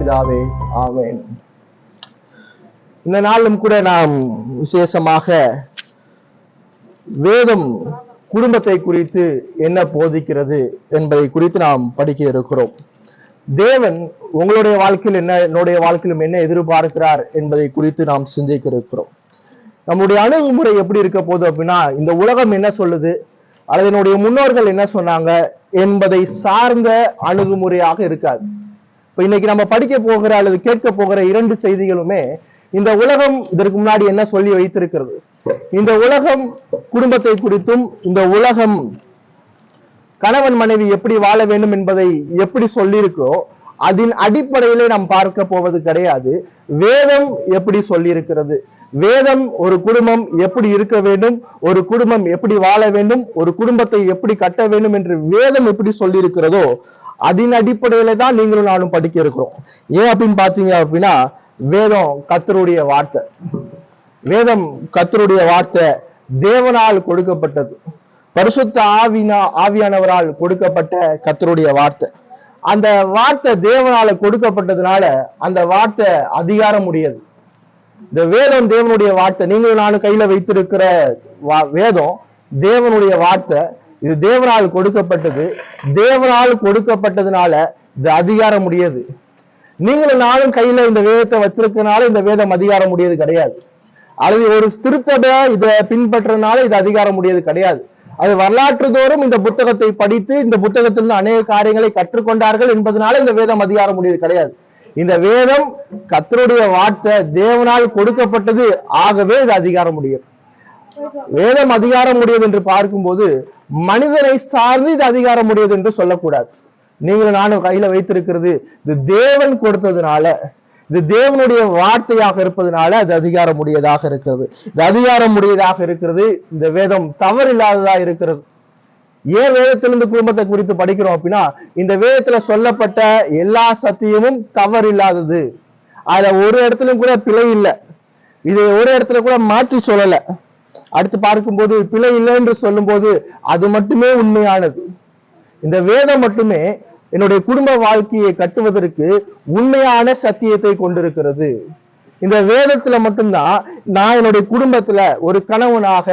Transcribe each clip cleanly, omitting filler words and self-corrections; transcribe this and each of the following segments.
பிதாவே, ஆமென். இந்த நாளும் கூட நாம் விசேஷமாக வேதம் குடும்பத்தை குறித்து என்ன போதிக்கிறது என்பதை குறித்து நாம் படிக்க இருக்கிறோம். தேவன் உங்களுடைய வாழ்க்கையில் என்ன, என்னுடைய வாழ்க்கையிலும் என்ன எதிர்பார்க்கிறார் என்பதை குறித்து நாம் சிந்திக்க இருக்கிறோம். நம்முடைய அணுகுமுறை எப்படி இருக்க போகுது அப்படின்னா, இந்த உலகம் என்ன சொல்லுது அல்லது என்னுடைய முன்னோர்கள் என்ன சொன்னாங்க என்பதை சார்ந்த அணுகுமுறையாக இருக்காது. இப்ப இன்னைக்கு நம்ம படிக்க போகிற அல்லது கேட்க போகிற இரண்டு செய்திகளுமே இந்த உலகம் இதற்கு முன்னாடி என்ன சொல்லி வைத்திருக்கிறது, இந்த உலகம் குடும்பத்தை குறித்தும், இந்த உலகம் கணவன் மனைவி எப்படி வாழ வேண்டும் என்பதை எப்படி சொல்லியிருக்கோ அதன் அடிப்படையிலே நாம் பார்க்க போவது கிடையாது. வேதம் எப்படி சொல்லியிருக்கிறது, வேதம் ஒரு குடும்பம் எப்படி இருக்க வேண்டும், ஒரு குடும்பம் எப்படி வாழ வேண்டும், ஒரு குடும்பத்தை எப்படி கட்ட வேண்டும் என்று வேதம் எப்படி சொல்லி இருக்கிறதோ அதன் அடிப்படையில தான் நீங்களும் நானும் படிக்க இருக்கிறோம். ஏன் அப்படின்னு பாத்தீங்க அப்படின்னா, வேதம் கர்த்தருடைய வார்த்தை. வேதம் கர்த்தருடைய வார்த்தை, தேவனால் கொடுக்கப்பட்டது, பரிசுத்த ஆவியானவரால் கொடுக்கப்பட்ட கர்த்தருடைய வார்த்தை. அந்த வார்த்தை தேவனால கொடுக்கப்பட்டதுனால அந்த வார்த்தை அதிகாரம் உடையது. இந்த வேதம் தேவனுடைய வார்த்தை. நீங்களும் நானும் கையில வைத்திருக்கிற வேதம் தேவனுடைய வார்த்தை. இது தேவனால் கொடுக்கப்பட்டது. தேவனால் கொடுக்கப்பட்டதுனால இது அதிகாரம் உடையது. நீங்களும் நானும் கையில இந்த வேதத்தை வச்சிருக்கனால இந்த வேதம் அதிகாரம் உடையது கிடையாது. அல்லது ஒரு திருச்சபை இதை பின்பற்றனால இது அதிகாரம் உடையது கிடையாது. அது வரலாற்று தோறும் இந்த புத்தகத்தை படித்து இந்த புத்தகத்திலிருந்து அநேக காரியங்களை கற்றுக்கொண்டார்கள் என்பதனால இந்த வேதம் அதிகாரம் உடையது கிடையாது. இந்த வேதம் கர்த்தருடைய வார்த்தை, தேவனால் கொடுக்கப்பட்டது, ஆகவே இது அதிகாரம் உடையது. வேதம் அதிகாரம் உடையது என்று பார்க்கும்போது மனிதனை சார்ந்து இது அதிகாரம் உடையது என்று சொல்லக்கூடாது. நீங்களும் நானும் கையில வைத்திருக்கிறது இது தேவன் கொடுத்ததுனால, இது தேவனுடைய வார்த்தையாக இருப்பதனால அது அதிகாரம் உடையதாக இருக்கிறது. இது அதிகாரம் உடையதாக இருக்கிறது. இந்த வேதம் தவறில்லாததா இருக்கிறது. ஏன் வேதத்திலிருந்து குடும்பத்தை குறித்து படிக்கிறோம் அப்படின்னா, இந்த வேதத்துல சொல்லப்பட்ட எல்லா சத்தியமும் தவறில்லாதது. அதுல ஒரு இடத்துலயும் கூட பிழை இல்லை. இது ஒரு இடத்துல கூட மாற்றி சொல்லல. அடுத்து பார்க்கும்போது பிழை இல்லை என்று சொல்லும் போது அது மட்டுமே உண்மையானது. இந்த வேதம் மட்டுமே என்னுடைய குடும்ப வாழ்க்கையை கட்டுவதற்கு உண்மையான சத்தியத்தை கொண்டிருக்கிறது. இந்த வேதத்துல மட்டும்தான் நான் என்னுடைய குடும்பத்துல ஒரு கணவனாக,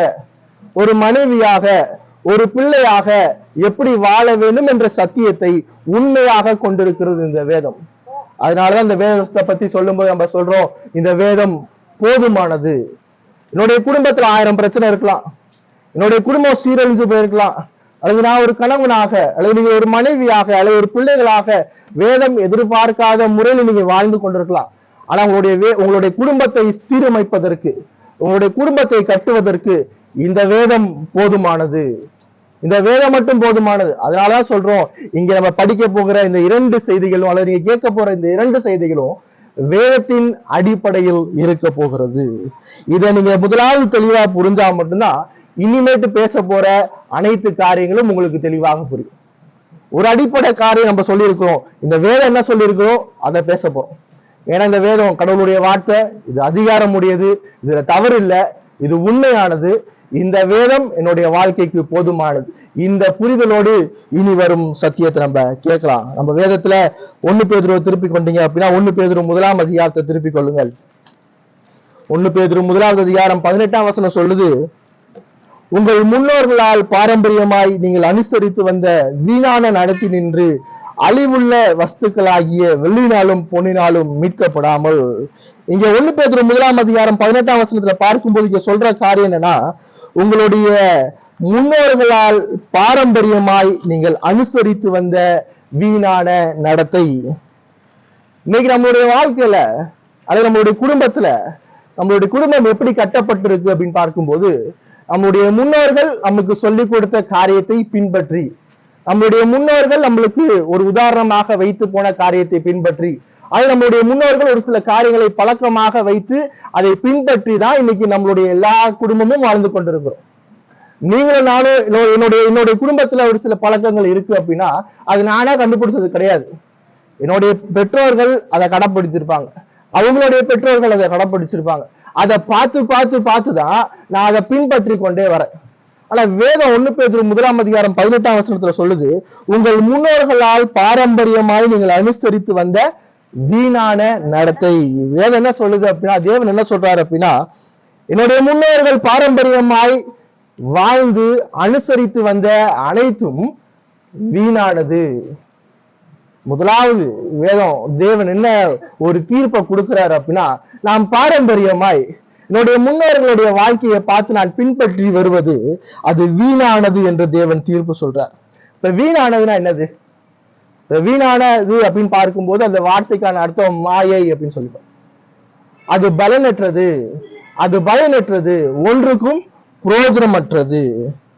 ஒரு மனைவியாக, ஒரு பிள்ளையாக எப்படி வாழ வேண்டும் என்ற சத்தியத்தை உண்மையாக கொண்டிருக்கிறது இந்த வேதம். அதனாலதான் இந்த வேதத்தை பத்தி சொல்லும்போது நம்ம சொல்றோம், இந்த வேதம் போதுமானது. என்னுடைய குடும்பத்துல 1000 பிரச்சனை இருக்கலாம், என்னுடைய குடும்பம் சீரழிஞ்சு போயிருக்கலாம், அல்லது நான் ஒரு கணவனாக, அல்லது நீங்க ஒரு மனைவியாக, அல்லது ஒரு பிள்ளைகளாக வேதம் எதிர்பார்க்காத முறையில் நீங்க வாழ்ந்து கொண்டிருக்கலாம். ஆனா உங்களுடைய குடும்பத்தை சீரமைப்பதற்கு, உங்களுடைய குடும்பத்தை கட்டுவதற்கு இந்த வேதம் போதுமானது. இந்த வேதம் மட்டும் போதுமானது. அதனாலதான் சொல்றோம், இங்க நம்ம படிக்க போகிற இந்த 2 செய்திகளும் அல்லது நீங்க கேட்க போற இந்த 2 செய்திகளும் வேதத்தின் அடிப்படையில் இருக்க போகிறது. இதை நீங்க முதலாவது தெளிவா புரிஞ்சா மட்டும்தான் இனிமேட்டு பேச போற அனைத்து காரியங்களும் உங்களுக்கு தெளிவாக புரியும். ஒரு அடிப்படை காரியம் நம்ம சொல்லியிருக்கிறோம், இந்த வேதம் என்ன சொல்லியிருக்கிறோம் அதை பேச போறோம். ஏன்னா இந்த வேதம் கடவுளுடைய வார்த்தை, இது அதிகாரம் உடையது, இதுல தவறு இல்லை, இது உண்மையானது. இந்த வேதம் என்னுடைய வாழ்க்கைக்கு போதுமானது. இந்த புரிதலோடு இனி வரும் சத்தியத்தை நம்ம கேட்கலாம். நம்ம வேதத்துல 1 பேதுருவை திருப்பி கொண்டீங்க அப்படின்னா 1 பேதுரு 1ஆம் அதிகாரத்தை திருப்பி கொள்ளுங்கள். 1 பேதுரு 1ஆவது அதிகாரம் 18ஆம் வசனம் சொல்லுது, உங்கள் முன்னோர்களால் பாரம்பரியமாய் நீங்கள் அனுசரித்து வந்த வீணான நடத்தி நின்று அழிவுள்ள வஸ்துக்களாகிய வெள்ளினாலும் பொன்னினாலும் மீட்கப்படாமல். இங்க 1 பேதுரு 1ஆம் அதிகாரம் 18ஆம் வசனத்துல பார்க்கும்போது இங்க சொல்ற காரியம் என்னன்னா, உங்களுடைய முன்னோர்களால் பாரம்பரியமாய் நீங்கள் அனுசரித்து வந்த வீணான நடத்தை. இன்னைக்கு நம்மளுடைய வாழ்க்கையில அல்லது நம்மளுடைய குடும்பத்துல நம்மளுடைய குடும்பம் எப்படி கட்டப்பட்டிருக்கு அப்படின்னு பார்க்கும்போது, நம்முடைய முன்னோர்கள் நமக்கு சொல்லிக் கொடுத்த காரியத்தை பின்பற்றி, நம்முடைய முன்னோர்கள் நம்மளுக்கு ஒரு உதாரணமாக வைத்து போன காரியத்தை பின்பற்றி, அது நம்மளுடைய முன்னோர்கள் ஒரு சில காரியங்களை பழக்கமாக வைத்து அதை பின்பற்றி தான் இன்னைக்கு நம்மளுடைய எல்லா குடும்பமும் வாழ்ந்து கொண்டிருக்கிறோம். நீங்களும் நானும் என்னுடைய குடும்பத்துல ஒரு சில பழக்கங்கள் இருக்கு அப்படின்னா அது நானே கண்டுபிடிச்சது கிடையாது. என்னுடைய பெற்றோர்கள் அதை கடைப்பிடிச்சிருப்பாங்க, அவங்களுடைய பெற்றோர்கள் அதை கடைப்பிடிச்சிருப்பாங்க. அதை பார்த்து பார்த்து பார்த்துதான் நான் அதை பின்பற்றி கொண்டே வரேன். ஆனா வேதம் 1 பேதுரு 1ஆம் அதிகாரம் 18ஆம் வசனத்துல சொல்லுது, உங்கள் முன்னோர்களால் பாரம்பரியமாய் நீங்கள் அனுசரித்து வந்த வீணான நடத்தை. வேதம் என்ன சொல்லுது அப்படின்னா, தேவன் என்ன சொல்றாரு அப்படின்னா, என்னுடைய முன்னோர்கள் பாரம்பரியமாய் வாழ்ந்து அனுசரித்து வந்த அனைத்தும் வீணானது. முதலாவது வேதம் தேவன் என்ன ஒரு தீர்ப்பை கொடுக்கிறார் அப்படின்னா, நாம் பாரம்பரியமாய் என்னுடைய முன்னோர்களுடைய வாழ்க்கையை பார்த்து நான் பின்பற்றி வருவது அது வீணானது என்று தேவன் தீர்ப்பு சொல்றார். இப்ப வீணானதுன்னா என்னது? வீணானது அப்படின்னு பார்க்கும்போது அந்த வார்த்தைக்கான அர்த்தம் மாயை அப்படின்னு சொல்லுவோம். அது பலனற்றது, அது பயனற்றது, ஒன்றுக்கும் புரோஜனமற்றது.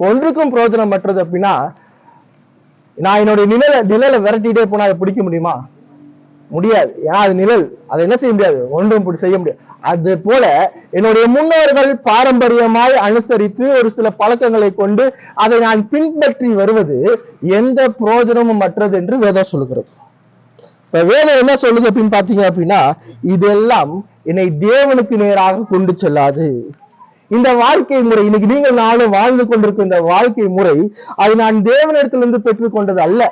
ஒன்றுக்கும் புரோஜனமற்றது அப்படின்னா, நான் என்னுடைய நிழலை விரட்டிட்டே போனா அதை பிடிக்க முடியுமா? முடியாது. ஏன்னா அது நிழல், அதை என்ன செய்ய முடியாது, ஒன்றும் செய்ய முடியாது. அது போல என்னுடைய முன்னோர்கள் பாரம்பரியமாய் அனுசரித்து ஒரு சில பழக்கங்களை கொண்டு அதை நான் பின்பற்றி வருவது எந்த புரோஜனமும் மற்றது என்று வேதம் சொல்லுகிறது. இப்ப வேதம் என்ன சொல்லுது அப்படின்னு பாத்தீங்க அப்படின்னா, இதெல்லாம் என்னை தேவனுக்கு நேராக கொண்டு செல்லாது. இந்த வாழ்க்கை முறை, இன்னைக்கு நீங்கள் நானும் வாழ்ந்து கொண்டிருக்கும் இந்த வாழ்க்கை முறை, அது நான் தேவனிடத்திலிருந்து பெற்றுக்கொண்டது அல்ல.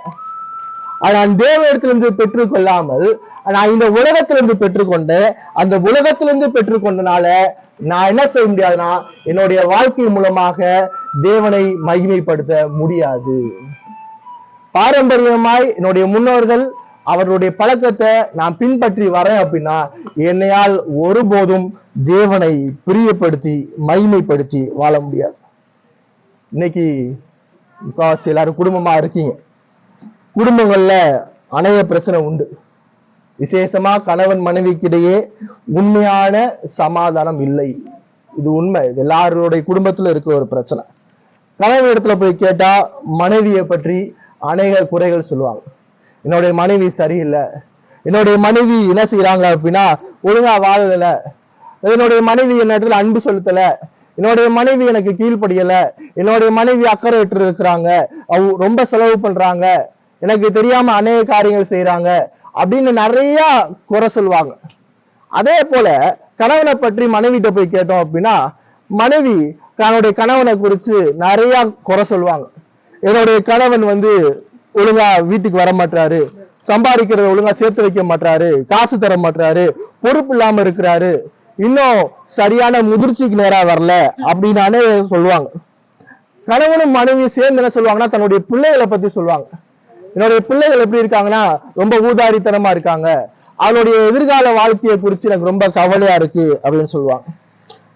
நான் தேவனிடத்திலிருந்து பெற்றுக்கொள்ளாமல் நான் இந்த உலகத்திலிருந்து பெற்றுக்கொண்டேன். அந்த உலகத்திலிருந்து பெற்றுக்கொண்டனால நான் என்ன செய்ய முடியாதுன்னா, என்னுடைய வாழ்க்கை மூலமாக தேவனை மகிமைப்படுத்த முடியாது. பாரம்பரியமாய் என்னுடைய முன்னோர்கள் அவர்களுடைய பழக்கத்தை நான் பின்பற்றி வரேன் அப்படின்னா, என்னையால் ஒருபோதும் தேவனை பிரியப்படுத்தி மகிமைப்படுத்தி வாழ முடியாது. இன்னைக்கு எல்லாரும் குடும்பமா இருக்கீங்க. குடும்பங்கள்ல அநேக பிரச்சனை உண்டு. விசேஷமா கணவன் மனைவிக்கிடையே உண்மையான சமாதானம் இல்லை. இது உண்மை. இது எல்லாருடைய குடும்பத்துல இருக்கிற ஒரு பிரச்சனை. கணவன் இடத்துல போய் கேட்டா மனைவியை பற்றி அநேக குறைகள் சொல்லுவாங்க. என்னுடைய மனைவி சரியில்லை, என்னுடைய மனைவி என்ன செய்யறாங்க அப்படின்னா ஒழுங்கா வாழல, என்னுடைய மனைவி என்ன இடத்துல அன்பு செலுத்தல, என்னுடைய மனைவி எனக்கு கீழ்ப்படியல, என்னுடைய மனைவி அக்கறை விட்டு இருக்கிறாங்க, ரொம்ப செலவு பண்றாங்க, எனக்கு தெரியாம அநேக காரியங்கள் செய்யறாங்க அப்படின்னு நிறைய குறை சொல்லுவாங்க. அதே போல கணவனை பற்றி மனைவிட்ட போய் கேட்டோம் அப்படின்னா, மனைவி தன்னுடைய கணவனை குறித்து நிறைய குறை சொல்லுவாங்க. என்னுடைய கணவன் ஒழுங்கா வீட்டுக்கு வர மாட்டாரு, சம்பாதிக்கிறத ஒழுங்கா சேர்த்து வைக்க மாட்டாரு, காசு தர மாட்டாரு, பொறுப்பு இல்லாம இருக்கிறாரு, இன்னும் சரியான முதிர்ச்சிக்கு நேரா வரல அப்படின்னு சொல்லுவாங்க. கணவனும் மனைவியும் சேர்ந்து என்ன சொல்லுவாங்கன்னா, தன்னுடைய பிள்ளைகளை பத்தி சொல்லுவாங்க. என்னுடைய பிள்ளைகள் எப்படி இருக்காங்கன்னா ரொம்ப ஊதாரித்தனமா இருக்காங்க, அவளுடைய எதிர்கால வாழ்க்கையை குறித்து எனக்கு ரொம்ப கவலையா இருக்கு அப்படின்னு சொல்லுவாங்க.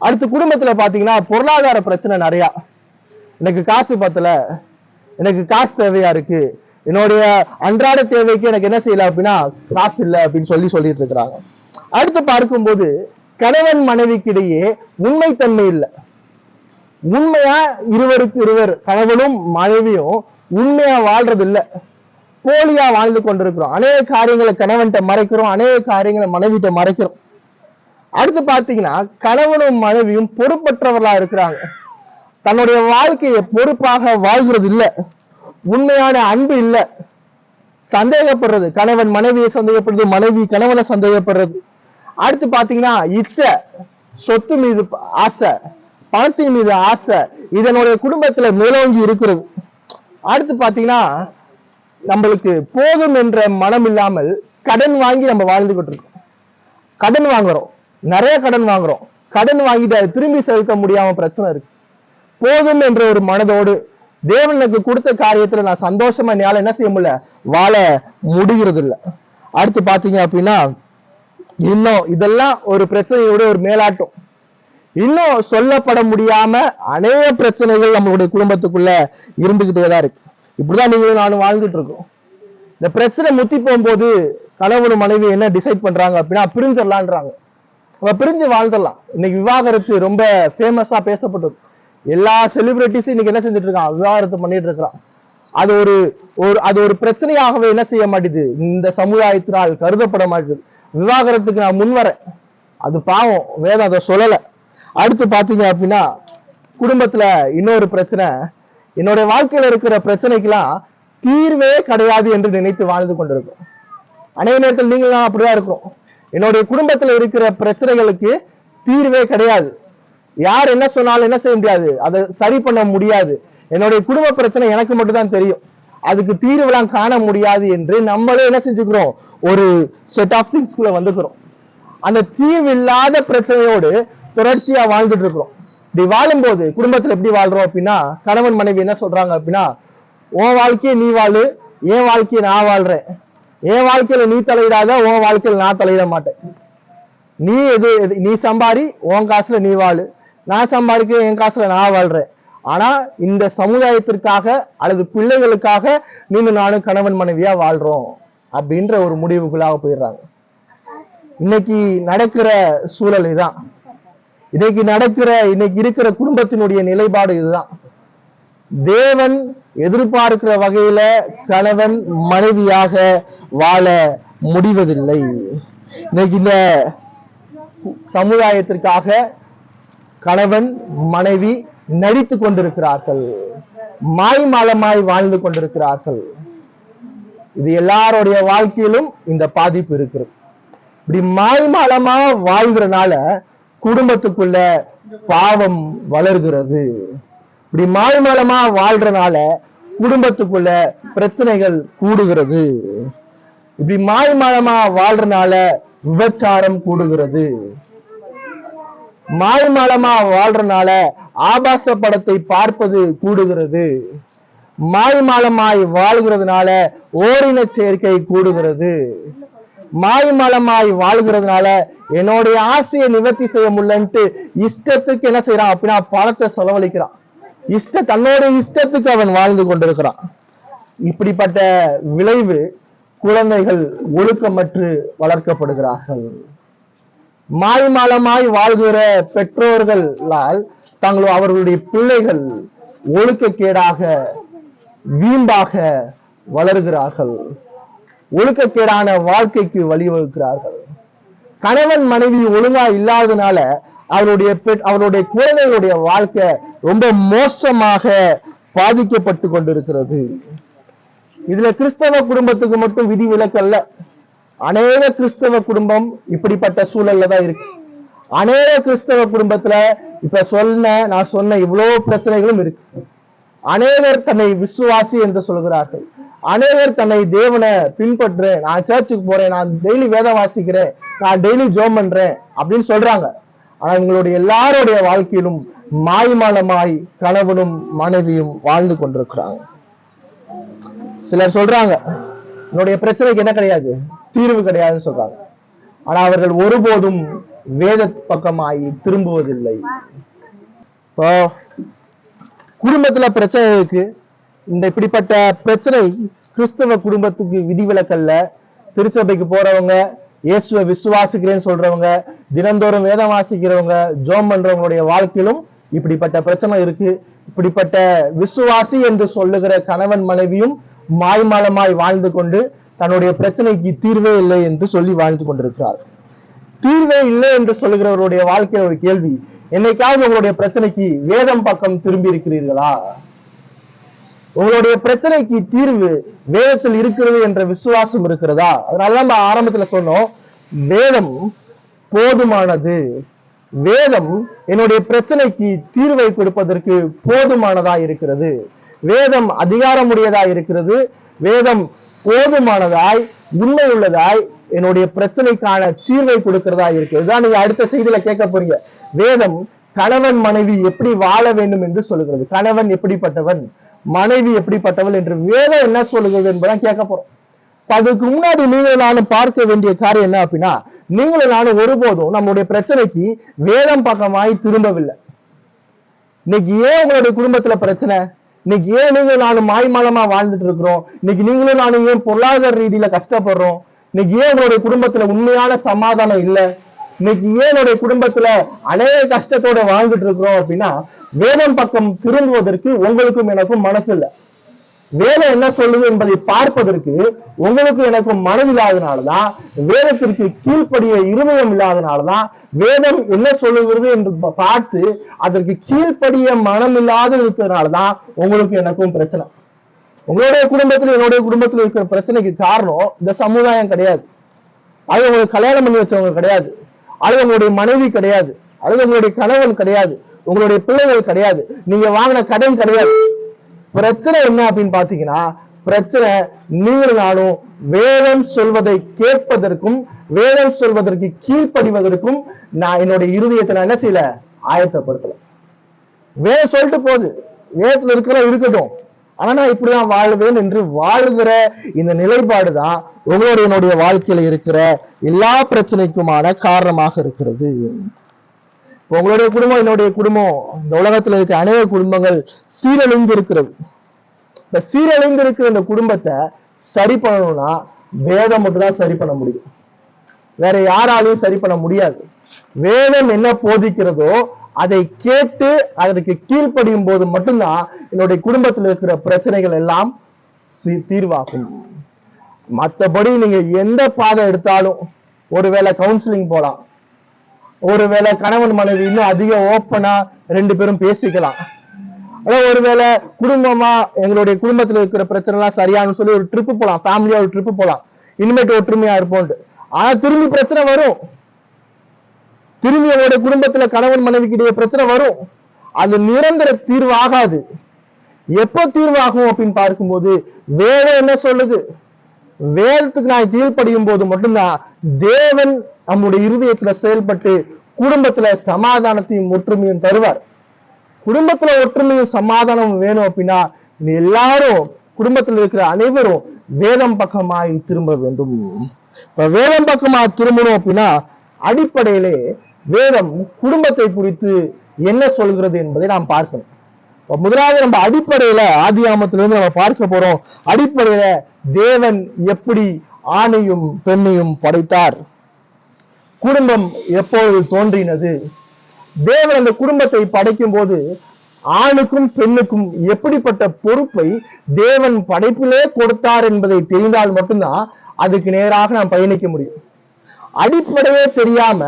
அடுத்து குடும்பத்துல பாத்தீங்கன்னா பொருளாதார பிரச்சனை நிறைய. எனக்கு காசு பத்தல, எனக்கு காசு தேவையா இருக்கு, என்னுடைய அன்றாட தேவைக்கு எனக்கு என்ன செய்யல அப்படின்னா காசு இல்லை அப்படின்னு சொல்லிட்டு இருக்கிறாங்க. அடுத்து பார்க்கும்போது கணவன் மனைவிக்கிடையே உண்மைத்தன்மை இல்லை. உண்மையா இருவருக்கு இருவர் கணவனும் மனைவியும் உண்மையா வாழ்றது இல்லை, போலியா வாழ்ந்து கொண்டிருக்கிறோம். அநேக காரியங்களை கணவன்கிட்ட மறைக்கிறோம், அநேக காரியங்களை மனைவிட்ட மறைக்கிறோம். அடுத்து பாத்தீங்கன்னா கணவனும் மனைவியும் பொறுப்பற்றவர்களா இருக்கிறாங்க. தன்னுடைய வாழ்க்கையை பொறுப்பாக வாழ்கிறது இல்லை, உண்மையான அன்பு இல்லை, சந்தேகப்படுறது, கணவன் மனைவியை சந்தேகப்படுறது, மனைவி கணவனை சந்தேகப்படுறது. அடுத்து பாத்தீங்கன்னா இச்சை, சொத்து மீது ஆசை, பணத்தின் மீது ஆசை, இதனுடைய குடும்பத்துல மேலோங்கி இருக்கிறது. அடுத்து பாத்தீங்கன்னா நம்மளுக்கு போதும் என்ற மனம் இல்லாமல் கடன் வாங்கி நம்ம வாழ்ந்துகிட்டு இருக்கோம். கடன் வாங்குறோம், நிறைய கடன் வாங்குறோம், கடன் வாங்கிட்டு அதை திரும்பி செலுத்த முடியாம பிரச்சனை இருக்கு. போதும் என்ற ஒரு மனதோடு தேவனுக்கு கொடுத்த காரியத்துல நான் சந்தோஷமா என்னால என்ன செய்ய முடியல, வாழ முடிகிறது இல்லை. அடுத்து பாத்தீங்க அப்படின்னா இன்னும் இதெல்லாம் ஒரு பிரச்சனையோட ஒரு மேலாட்டம். இன்னும் சொல்லப்பட முடியாம அநேக பிரச்சனைகள் நம்மளுடைய குடும்பத்துக்குள்ள இருந்துகிட்டேதான் இருக்கு. இப்படிதான் நீங்களும் நானும் வாழ்ந்துட்டு இருக்கோம். இந்த பிரச்சனை முத்தி போகும்போது கணவனும் மனைவி என்ன டிசைட் பண்றாங்க அப்படின்னா பிரிஞ்சிடலான்றாங்க. நம்ம பிரிஞ்சு வாழ்ந்துடலாம். இன்னைக்கு விவாகரத்து ரொம்ப ஃபேமஸா பேசப்பட்டது. எல்லா செலிபிரிட்டிஸும் இன்னைக்கு என்ன செஞ்சுட்டு இருக்கான், விவாகரத்து பண்ணிட்டு இருக்கிறான். அது ஒரு பிரச்சனையாகவே என்ன செய்ய மாட்டேது, இந்த சமுதாயத்தினால் கருதப்பட மாட்டேது. விவாகரத்துக்கு நான் முன்வரேன், அது பாவம், வேதம் அதை சொல்லலை. அடுத்து பாத்தீங்க அப்படின்னா குடும்பத்துல இன்னொரு பிரச்சனை, என்னுடைய வாழ்க்கையில இருக்கிற பிரச்சனைக்கெல்லாம் தீர்வே கிடையாது என்று நினைத்து வாழ்ந்து கொண்டிருக்கோம். அநேக நேரத்தில் நீங்களும் அப்படிதான் இருக்கிறோம். என்னுடைய குடும்பத்துல இருக்கிற பிரச்சனைகளுக்கு தீர்வே கிடையாது. யார் என்ன சொன்னாலும் என்ன செய்ய முடியாது, அதை சரி பண்ண முடியாது. என்னுடைய குடும்ப பிரச்சனை எனக்கு மட்டும் தான் தெரியும். அதுக்கு தீர்வுலாம் காண முடியாது என்று நம்மளே என்ன செஞ்சுக்கிறோம், ஒரு செட் ஆஃப் திங்ஸ்குள்ள வந்துக்கிறோம். அந்த தீர்வு இல்லாத பிரச்சனையோடு தொடர்ச்சியா வாழ்ந்துட்டு இருக்கிறோம். இப்படி வாழும்போது குடும்பத்துல எப்படி வாழ்றோம் அப்படின்னா, கணவன் மனைவி என்ன சொல்றாங்க அப்படின்னா, உன் வாழ்க்கையை நீ வாழு, என் வாழ்க்கையை நான் வாழ்றேன், என் வாழ்க்கையில நீ தலையிடாத, உன் வாழ்க்கையில நான் தலையிட மாட்டேன், நீ சம்பாரி, உன் காசுல நீ வாழு, நான் சம்பாதிக்க என் காசுல நான் வாழ்றேன். ஆனா இந்த சமுதாயத்திற்காக அல்லது பிள்ளைகளுக்காக நீங்க நானும் கணவன் மனைவியா வாழ்றோம் அப்படின்ற ஒரு முடிவுக்குள்ளாக போயிடுறாங்க. இன்னைக்கு நடக்கிற சூழல் இதுதான். இன்னைக்கு இருக்கிற குடும்பத்தினுடைய நிலைப்பாடு இதுதான். தேவன் எதிர்பார்க்கிற வகையில கணவன் மனைவியாக வாழ முடிவதில்லை. இன்னைக்கு இந்த சமுதாயத்திற்காக கணவன் மனைவி நடித்து கொண்டிருக்கிறார்கள், மாய்மாலமாய் வாழ்ந்து கொண்டிருக்கிறார்கள். இது எல்லாருடைய வாழ்க்கையிலும் இந்த பாதிப்பு இருக்கிறது. இப்படி மாய்மாலமா வாழ்கிறனால குடும்பத்துக்குள்ள பாவம் வளர்கிறது. இப்படி மாய்மாலமா வாழ்றனால குடும்பத்துக்குள்ள பிரச்சனைகள் கூடுகிறது. இப்படி மாய்மாலமா வாழ்றனால விபச்சாரம் கூடுகிறது. மாய்மாலமா வாழ்றனால ஆபாச படத்தை பார்ப்பது கூடுகிறது. மாய்மாலமாய் வாழ்கிறதுனால ஓரின சேர்க்கை கூடுகிறது. மாய்மாலமாய் வாழ்கிறதுனால என்னுடைய ஆசையை நிவர்த்தி செய்ய முடியலன்ட்டு இஷ்டத்துக்கு என்ன செய்யறான் அப்படின்னா பணத்தை செலவழிக்கிறான். தன்னோட இஷ்டத்துக்கு அவன் வாழ்ந்து கொண்டிருக்கிறான். இப்படிப்பட்ட விளைவு குழந்தைகள் ஒழுக்கமற்று வளர்க்கப்படுகிறார்கள். மாய்மாலமாய் வாழ்கிற பெற்றோர்களால் அவர்களுடைய பிள்ளைகள் ஒழுக்கக்கேடாக வீம்பாக வளர்கிறார்கள், ஒழுக்கக்கேடான வாழ்க்கைக்கு வழிவகுக்கிறார்கள். கணவன் மனைவி ஒழுங்கா இல்லாதனால அவருடைய குழந்தைகளுடைய வாழ்க்கை ரொம்ப மோசமாக பாதிக்கப்பட்டு கொண்டிருக்கிறது. இதுல கிறிஸ்தவ குடும்பத்துக்கு மட்டும் விதி விலக்கல்ல. அநேக கிறிஸ்தவ குடும்பம் இப்படிப்பட்ட சூழல்ல தான் இருக்கு. அநேக கிறிஸ்தவ குடும்பத்துல நான் சொன்ன இவ்வளவு பிரச்சனைகளும் இருக்கு. அநேகர் தன்னை விசுவாசி என்று சொல்கிறார்கள். அநேகர் தன்னை தேவனை பின்பற்றுறேன், நான் சர்ச்சுக்கு போறேன், நான் டெய்லி வேதம் வாசிக்கிறேன், நான் டெய்லி ஜோம் பண்றேன் அப்படின்னு சொல்றாங்க. ஆனா இவங்களுடைய எல்லாருடைய வாழ்க்கையிலும் மாய்மாலமாய் கணவனும் மனைவியும் வாழ்ந்து கொண்டிருக்கிறாங்க. சிலர் சொல்றாங்க என்னுடைய பிரச்சனைக்கு என்ன கிடையாது, தீர்வு கிடையாதுன்னு சொல்றாங்க. ஆனா அவர்கள் ஒருபோதும் வேத பக்கமாய் திரும்புவதில்லை. குடும்பத்துல பிரச்சனை இருக்கு. இப்படிப்பட்ட பிரச்சனை கிறிஸ்தவ குடும்பத்துக்கு விதிவிலக்கல்ல. திருச்சபைக்கு போறவங்க, இயேசுவை விசுவாசிக்கிறேன்னு சொல்றவங்க, தினந்தோறும் வேதம் வாசிக்கிறவங்க, ஜோம் பண்றவங்களுடைய வாழ்க்கையிலும் இப்படிப்பட்ட பிரச்சனை இருக்கு. இப்படிப்பட்ட விசுவாசி என்று சொல்லுகிற கணவன் மனைவியும் மாய்மாலமாய் வாழ்ந்து கொண்டு தன்னுடைய பிரச்சனைக்கு தீர்வே இல்லை என்று சொல்லி வாழ்ந்து கொண்டிருக்கிறார். தீர்வே இல்லை என்று சொல்லுகிறவருடைய வாழ்க்கையில் ஒரு கேள்வி, என்னைக்காவது உங்களுடைய பிரச்சனைக்கு வேதம் பக்கம் திரும்பி இருக்கிறீர்களா? உங்களுடைய பிரச்சனைக்கு தீர்வு வேதத்தில் இருக்கிறது என்ற விசுவாசம் இருக்கிறதா? அதனாலதான் நம்ம ஆரம்பத்துல சொன்னோம், வேதம் போதுமானது. வேதம் என்னுடைய பிரச்சனைக்கு தீர்வை கொடுப்பதற்கு போதுமானதா இருக்கிறது. வேதம் அதிகாரமுடையதா இருக்கிறது. வேதம் போதுமானதாய் உண்மை உள்ளதாய் என்னுடைய பிரச்சனைக்கான தீர்வை கொடுக்கிறதா இருக்கு. இதுதான் நீங்க அடுத்த செய்தியில கேட்க போறீங்க. வேதம் கணவன் மனைவி எப்படி வாழ வேண்டும் என்று சொல்லுகிறது. கணவன் எப்படிப்பட்டவன், மனைவி எப்படிப்பட்டவள் என்று வேதம் என்ன சொல்லுகிறது என்பதான் கேட்க போறோம். அதுக்கு முன்னாடி நீங்களும் நானும் பார்க்க வேண்டிய காரியம் என்ன அப்படின்னா, நீங்களும் நானும் ஒருபோதும் நம்முடைய பிரச்சனைக்கு வேதம் பக்கமாய் திரும்பவில்லை. இன்னைக்கு ஏன் உங்களுடைய குடும்பத்துல பிரச்சனை? இன்னைக்கு ஏன் நீங்களும் நானும் மாய்மாலமா வாழ்ந்துட்டு இருக்கிறோம்? இன்னைக்கு நீங்களும் நானும் ஏன் பொருளாதார ரீதியில கஷ்டப்படுறோம்? இன்னைக்கு ஏன் உங்களுடைய குடும்பத்துல உண்மையான சமாதானம் இல்லை? இன்னைக்கு ஏன் என்னுடைய குடும்பத்துல அநேக கஷ்டத்தோட வாழ்ந்துட்டு இருக்கிறோம் அப்படின்னா, வேதம் பக்கம் திரும்புவதற்கு உங்களுக்கும் எனக்கும் மனசு இல்லை. வேதம் என்ன சொல்லுது என்பதை பார்ப்பதற்கு உங்களுக்கு எனக்கும் மனதில்லாதனாலதான், வேதத்திற்கு கீழ்ப்படிய இருதயம் இல்லாதனாலதான், வேதம் என்ன சொல்லுகிறது என்று பார்த்து அதற்கு கீழ்ப்படிய மனம் இல்லாத இருக்கிறதுனாலதான் உங்களுக்கு எனக்கும் பிரச்சனை. உங்களுடைய குடும்பத்துல என்னுடைய குடும்பத்துல இருக்கிற பிரச்சனைக்கு காரணம் இந்த சமுதாயம் கிடையாது, அது உங்களுக்கு கல்யாணம் பண்ணி வச்சவங்க கிடையாது, அது உங்களுடைய மனைவி கிடையாது, அது உங்களுடைய கணவன் கிடையாது, உங்களுடைய பிள்ளைகள் கிடையாது, நீங்க வாங்கின கடன் கிடையாது. பிரச்சனை என்ன அப்படின்னு பாத்தீங்கன்னா, பிரச்சனை நீங்களும் நானும் வேதம் சொல்வதை கேட்பதற்கும் வேதம் சொல்வதற்கு கீழ்ப்படிவதற்கும் நான் என்னுடைய இருதயத்தை நான் என்ன செய்யல, ஆயத்தப்படுத்தல. வேதம் சொல்லிட்டு போகுது, வேதத்துல இருக்கட்டும், ஆனா நான் இப்படிதான் வாழ்வேன் என்று வாழுகிற இந்த நிலைப்பாடுதான் உங்களுடைய என்னுடைய வாழ்க்கையில இருக்கிற எல்லா பிரச்சனைக்குமான காரணமாக இருக்கிறது. உங்களுடைய குடும்பம் என்னுடைய குடும்பம், இந்த உலகத்துல இருக்க அநேக குடும்பங்கள் சீரழிந்து இருக்கிறது. இந்த சீரழிந்து இருக்கிற இந்த குடும்பத்தை சரி பண்ணணும்னா வேதம் மட்டும்தான் சரி பண்ண முடியும், வேற யாராலையும் சரி பண்ண முடியாது. வேதம் என்ன போதிக்கிறதோ அதை கேட்டு அதற்கு கீழ்ப்படியும் போது மட்டும்தான் என்னுடைய குடும்பத்தில் இருக்கிற பிரச்சனைகள் எல்லாம் தீர்வாகும். மற்றபடி நீங்க எந்த பாதை எடுத்தாலும், ஒருவேளை கவுன்சிலிங் போலாம், ஒருவேளை கணவன் மனைவி இன்னும் அதிக ஓப்பனா 2 பேரும் பேசிக்கலாம், ஒருவேளை குடும்பமா எங்களுடைய குடும்பத்துல இருக்கிற பிரச்சனை எல்லாம் சரியானு சொல்லி ஒரு ட்ரிப்பு போலாம், ஃபேமிலியா ஒரு ட்ரிப்பு போலாம், இனிமேட்டு ஒற்றுமையா இருப்போம். ஆனா திரும்பி பிரச்சனை வரும், திரும்பி அவங்களுடைய குடும்பத்துல கணவன் மனைவிக்கிடையே பிரச்சனை வரும். அது நிரந்தர தீர்வு ஆகாது. எப்ப தீர்வாகும் அப்படின்னு பார்க்கும்போது வேதம் என்ன சொல்லுது, வேதத்துக்கு நான் கீழ்ப்படியும் போது மட்டும்தான் தேவன் நம்முடைய இருதயத்துல செயல்பட்டு குடும்பத்துல சமாதானத்தையும் ஒற்றுமையும் தருவார். குடும்பத்துல ஒற்றுமையும் சமாதானமும் வேணும் அப்படின்னா எல்லாரும், குடும்பத்தில் இருக்கிற அனைவரும் வேதம் பக்கமாய் திரும்ப வேண்டும். வேதம் பக்கமாய் திரும்பணும் அப்படின்னா அடிப்படையிலே வேதம் குடும்பத்தை குறித்து என்ன சொல்கிறது என்பதை நாம் பார்க்கணும். முதலாவது நம்ம அடிப்படையில ஆதியாகமத்திலிருந்து நம்ம பார்க்க போறோம். அடிப்படையில தேவன் எப்படி ஆணையும் பெண்ணையும் படைத்தார், குடும்பம் எப்பொழுது தோன்றினது, தேவன் அந்த குடும்பத்தை படைக்கும் போது ஆணுக்கும் பெண்ணுக்கும் எப்படிப்பட்ட பொறுப்பை தேவன் படைப்பிலே கொடுத்தார் என்பதை தெரிந்தால் மட்டும்தான் அதுக்கு நேராக நாம் பயணிக்க முடியும். அடிப்படையே தெரியாம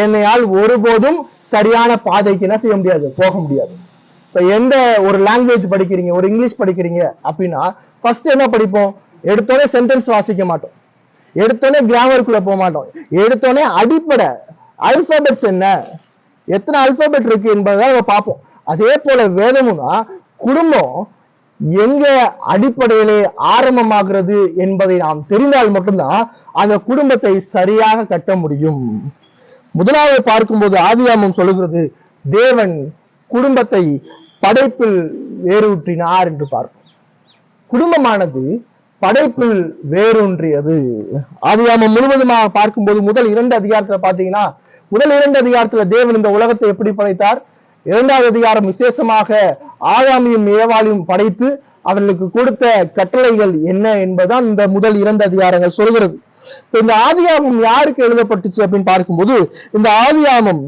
என்னையால் ஒருபோதும் சரியான பாதைக்கு என்ன செய்ய முடியாது, போக முடியாது. இப்ப எந்த ஒரு லாங்குவேஜ் படிக்கிறீங்க, ஒரு இங்கிலீஷ் படிக்கிறீங்க அப்படின்னா ஃபர்ஸ்ட் என்ன படிப்போம், எடுத்தோடனே சென்டென்ஸ் வாசிக்க மாட்டோம், எடுத்தோடனே கிராமருக்குள்ள போக மாட்டோம், எடுத்தோடனே அடிப்படை அல்பாபெட்ஸ் என்ன, எத்தனை அல்பாபெட் இருக்கு என்பதை நம்ம பார்ப்போம். அதே போல வேதமும் தான் குடும்பம் எங்க அடிப்படையிலே ஆரம்பமாகிறது என்பதை நாம் தெரிந்தால் மட்டும்தான் அந்த குடும்பத்தை சரியாக கட்ட முடியும். முதலாவது பார்க்கும்போது ஆதியாகமம் சொல்லுகிறது தேவன் குடும்பத்தை படைப்பில் வேரூற்றினார் என்று பார்ப்போம். குடும்பமானது படைப்பில் வேரூன்றியது. ஆதியாகமம் முழுவதுமாக பார்க்கும்போது முதல் 2 அதிகாரத்துல பாத்தீங்கன்னா, முதல் 2 அதிகாரத்துல தேவன் இந்த உலகத்தை எப்படி படைத்தார், 2வது அதிகாரம் விசேஷமாக ஆதாமையும் ஏவாளையும் படைத்து அவர்களுக்கு கொடுத்த கட்டளைகள் என்ன என்பதுதான் இந்த முதல் 2 அதிகாரங்கள் சொல்கிறது. இந்த ஆதியாகமம் யாருக்கு எழுதப்பட்டுச்சு அப்படின்னு பார்க்கும்போது, இந்த ஆதியாகமம்